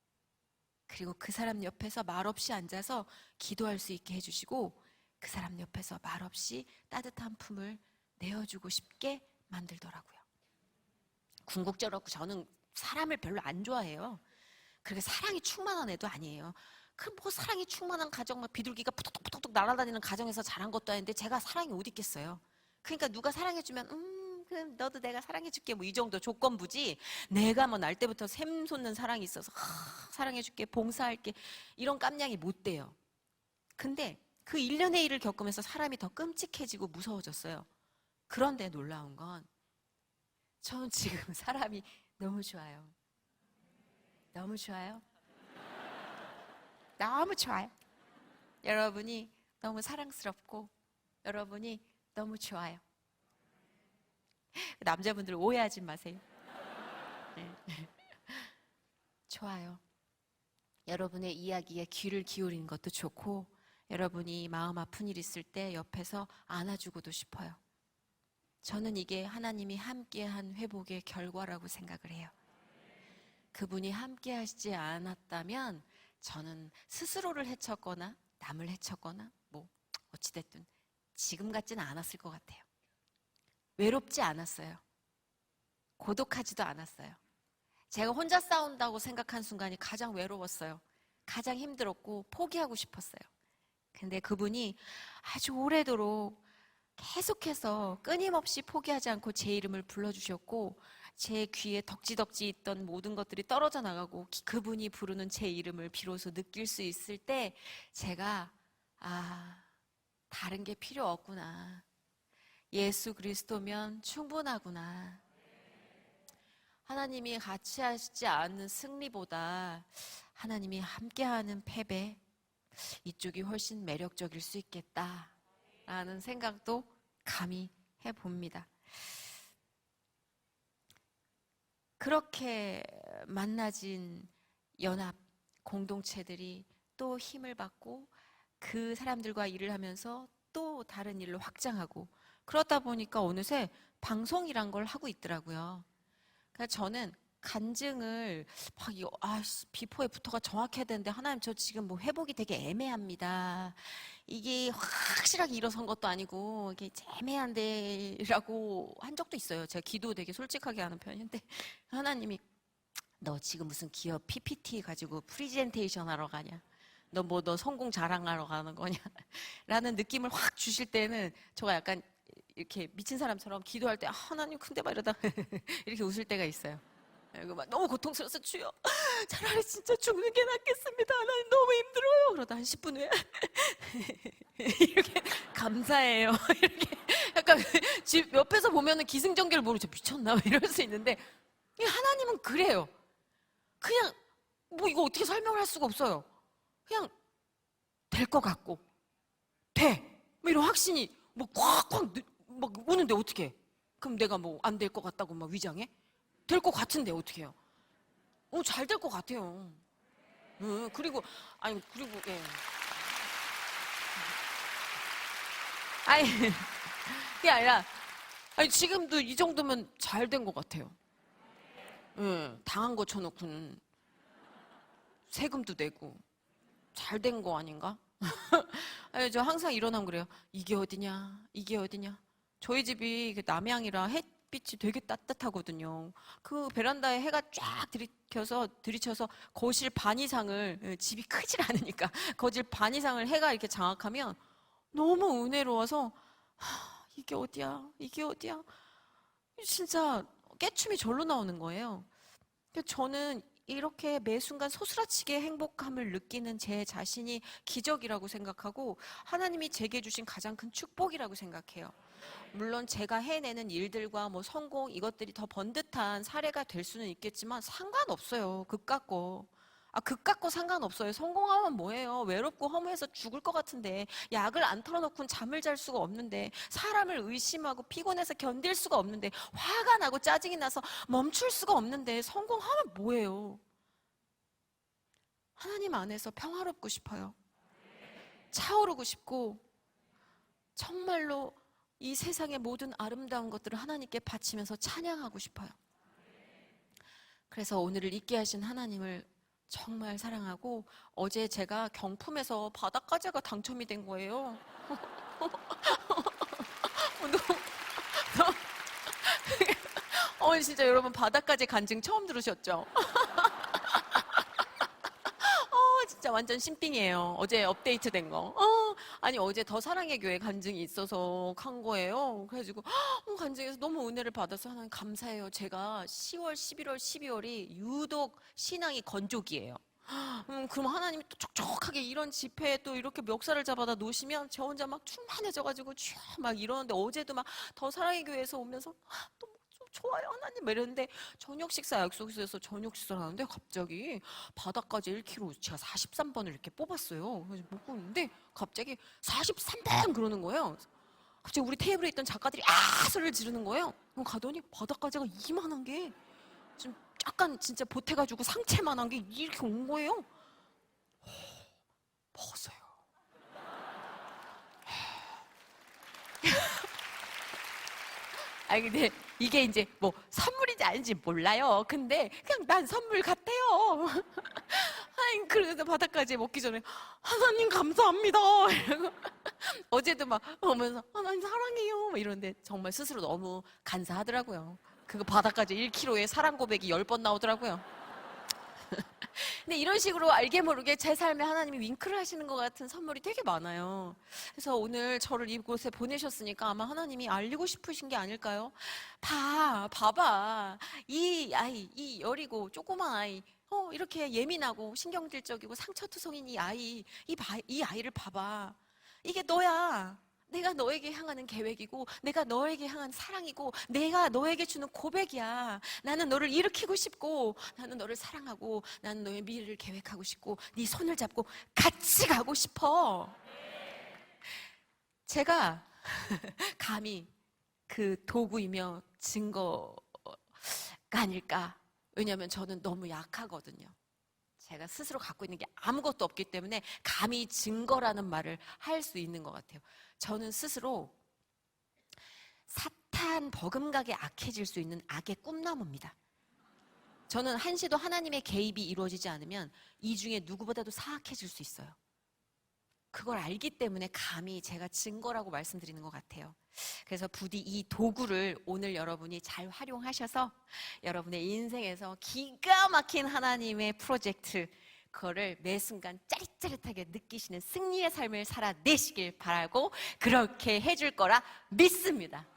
그리고 그 사람 옆에서 말없이 앉아서 기도할 수 있게 해주시고 그 사람 옆에서 말없이 따뜻한 품을 내어주고 싶게 만들더라고요. 궁극적으로 저는 사람을 별로 안 좋아해요. 그렇게 사랑이 충만한 애도 아니에요. 그 뭐 사랑이 충만한 가정, 막 비둘기가 푸덕푸덕 날아다니는 가정에서 자란 것도 아닌데 제가 사랑이 어디 있겠어요. 그러니까 누가 사랑해주면 그럼 너도 내가 사랑해줄게 뭐 이 정도 조건부지 내가 뭐 날 때부터 샘솟는 사랑이 있어서 사랑해줄게 봉사할게 이런 깜냥이 못 돼요. 근데 그 1년의 일을 겪으면서 사람이 더 끔찍해지고 무서워졌어요. 그런데 놀라운 건 저는 지금 사람이 너무 좋아요. 너무 좋아요. 너무 좋아요. 여러분이 너무 사랑스럽고 여러분이 너무 좋아요. 남자분들 오해하지 마세요. 네. 좋아요. 여러분의 이야기에 귀를 기울이는 것도 좋고 여러분이 마음 아픈 일 있을 때 옆에서 안아주고도 싶어요. 저는 이게 하나님이 함께한 회복의 결과라고 생각을 해요. 그분이 함께 하시지 않았다면 저는 스스로를 해쳤거나 남을 해쳤거나 뭐 어찌됐든 지금 같지는 않았을 것 같아요. 외롭지 않았어요. 고독하지도 않았어요. 제가 혼자 싸운다고 생각한 순간이 가장 외로웠어요. 가장 힘들었고 포기하고 싶었어요. 근데 그분이 아주 오래도록 계속해서 끊임없이 포기하지 않고 제 이름을 불러주셨고 제 귀에 덕지덕지 있던 모든 것들이 떨어져 나가고 그분이 부르는 제 이름을 비로소 느낄 수 있을 때 제가 다른 게 필요 없구나. 예수 그리스도면 충분하구나. 하나님이 같이 하시지 않는 승리보다 하나님이 함께하는 패배, 이쪽이 훨씬 매력적일 수 있겠다라는 생각도 감히 해봅니다. 그렇게 만나진 연합 공동체들이 또 힘을 받고 그 사람들과 일을 하면서 또 다른 일로 확장하고 그러다 보니까 어느새 방송이란 걸 하고 있더라고요. 그러니까 저는 간증을 비포 애프터가 정확해야 되는데 하나님 저 지금 뭐 회복이 되게 애매합니다. 이게 확실하게 일어선 것도 아니고 이게 애매한데라고 한 적도 있어요. 제가 기도 되게 솔직하게 하는 편인데 하나님이 너 지금 무슨 기업 PPT 가지고 프리젠테이션 하러 가냐? 너 성공 자랑하러 가는 거냐? 라는 느낌을 확 주실 때는 저가 약간 이렇게 미친 사람처럼 기도할 때 하나님 근데 막 이러다 이렇게 웃을 때가 있어요. 그리고 막 너무 고통스러워서 주여 차라리 진짜 죽는 게 낫겠습니다. 하나님 너무 힘들어요. 그러다 한 10분 후에 이렇게 감사해요. 이렇게 약간 집 옆에서 보면은 기승전결 모르죠. 미쳤나? 이럴 수 있는데 하나님은 그래요. 그냥 뭐 이거 어떻게 설명을 할 수가 없어요. 그냥 될 것 같고 돼. 뭐 이런 확신이 뭐 꽉꽉 막 오는데 어떻게? 그럼 내가 뭐 안 될 것 같다고 막 위장해? 될 것 같은데 어떻게 해요? 잘 될 것 같아요. 그리고 예. 아니 그게 아니라 지금도 이 정도면 잘 된 것 같아요. 당한 거 쳐놓고는 세금도 내고 잘 된 거 아닌가? 저 항상 일어나면 그래요. 이게 어디냐? 이게 어디냐? 저희 집이 남향이라 햇빛이 되게 따뜻하거든요. 그 베란다에 해가 쫙 들이쳐서 거실 반 이상을 집이 크질 않으니까 거실 반 이상을 해가 이렇게 장악하면 너무 은혜로워서 이게 어디야? 이게 어디야? 진짜 깨춤이 절로 나오는 거예요. 저는 이렇게 매 순간 소스라치게 행복함을 느끼는 제 자신이 기적이라고 생각하고 하나님이 제게 주신 가장 큰 축복이라고 생각해요. 물론 제가 해내는 일들과 뭐 성공 이것들이 더 번듯한 사례가 될 수는 있겠지만 상관없어요. 급 갖고 상관없어요. 성공하면 뭐해요? 외롭고 허무해서 죽을 것 같은데 약을 안 털어놓고는 잠을 잘 수가 없는데 사람을 의심하고 피곤해서 견딜 수가 없는데 화가 나고 짜증이 나서 멈출 수가 없는데 성공하면 뭐해요? 하나님 안에서 평화롭고 싶어요. 차오르고 싶고 정말로 이 세상의 모든 아름다운 것들을 하나님께 바치면서 찬양하고 싶어요. 그래서 오늘을 있게 하신 하나님을 정말 사랑하고 어제 제가 경품에서 바닷가재가 당첨이 된 거예요. 진짜 여러분 바닷가재 간증 처음 들으셨죠? 진짜 완전 신빙이에요. 어제 업데이트 된 거. 어제 더 사랑의 교회 간증이 있어서 간 거예요. 그래가지고 간증에서 너무 은혜를 받아서 하나님 감사해요. 제가 10월, 11월, 12월이 유독 신앙이 건조기예요. 그럼 하나님이 또 촉촉하게 이런 집회에 또 이렇게 멱살을 잡아다 놓으시면 저 혼자 막 충만해져가지고 막 이러는데 어제도 막 더 사랑의 교회에서 오면서 또 좀 좋아요 하나님 막 이랬는데 저녁 식사 약속에서 저녁 식사를 하는데 갑자기 바닥까지 1kg 제가 43번을 이렇게 뽑았어요. 그래서 먹고 있는데 갑자기 43번 그러는 거예요. 갑자기 우리 테이블에 있던 작가들이 소리를 지르는 거예요. 그럼 가더니 바닥까지가 이만한 게 좀 약간 진짜 보태가지고 상체만한 게 이렇게 온 거예요. 먹었어요. 아니 근데 이게 이제 뭐 선물인지 아닌지 몰라요. 근데 그냥 난 선물 같아요. 아니 그래서 바닥까지 먹기 전에 하나님 감사합니다. 이러고 어제도 막 오면서 하나님 사랑해요. 막 이러는데 정말 스스로 너무 간사하더라고요. 그거 바닥까지 1kg에 사랑 고백이 10번 나오더라고요. 근데 이런 식으로 알게 모르게 제 삶에 하나님이 윙크를 하시는 것 같은 선물이 되게 많아요. 그래서 오늘 저를 이곳에 보내셨으니까 아마 하나님이 알리고 싶으신 게 아닐까요? 봐봐. 이 아이, 이 여리고 조그만 아이, 이렇게 예민하고 신경질적이고 상처투성인 이 아이, 이 아이를 봐봐. 이게 너야. 내가 너에게 향하는 계획이고 내가 너에게 향한 사랑이고 내가 너에게 주는 고백이야. 나는 너를 일으키고 싶고 나는 너를 사랑하고 나는 너의 미래를 계획하고 싶고 네 손을 잡고 같이 가고 싶어. 제가 감히 그 도구이며 증거가 아닐까. 왜냐하면 저는 너무 약하거든요. 제가 스스로 갖고 있는 게 아무것도 없기 때문에 감히 증거라는 말을 할 수 있는 것 같아요. 저는 스스로 사탄 버금가게 악해질 수 있는 악의 꿈나무입니다. 저는 한시도 하나님의 개입이 이루어지지 않으면 이 중에 누구보다도 사악해질 수 있어요. 그걸 알기 때문에 감히 제가 증거라고 말씀드리는 것 같아요. 그래서 부디 이 도구를 오늘 여러분이 잘 활용하셔서 여러분의 인생에서 기가 막힌 하나님의 프로젝트 그거를 매 순간 짜릿짜릿하게 느끼시는 승리의 삶을 살아내시길 바라고 그렇게 해줄 거라 믿습니다.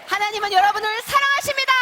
하나님은 여러분을 사랑하십니다.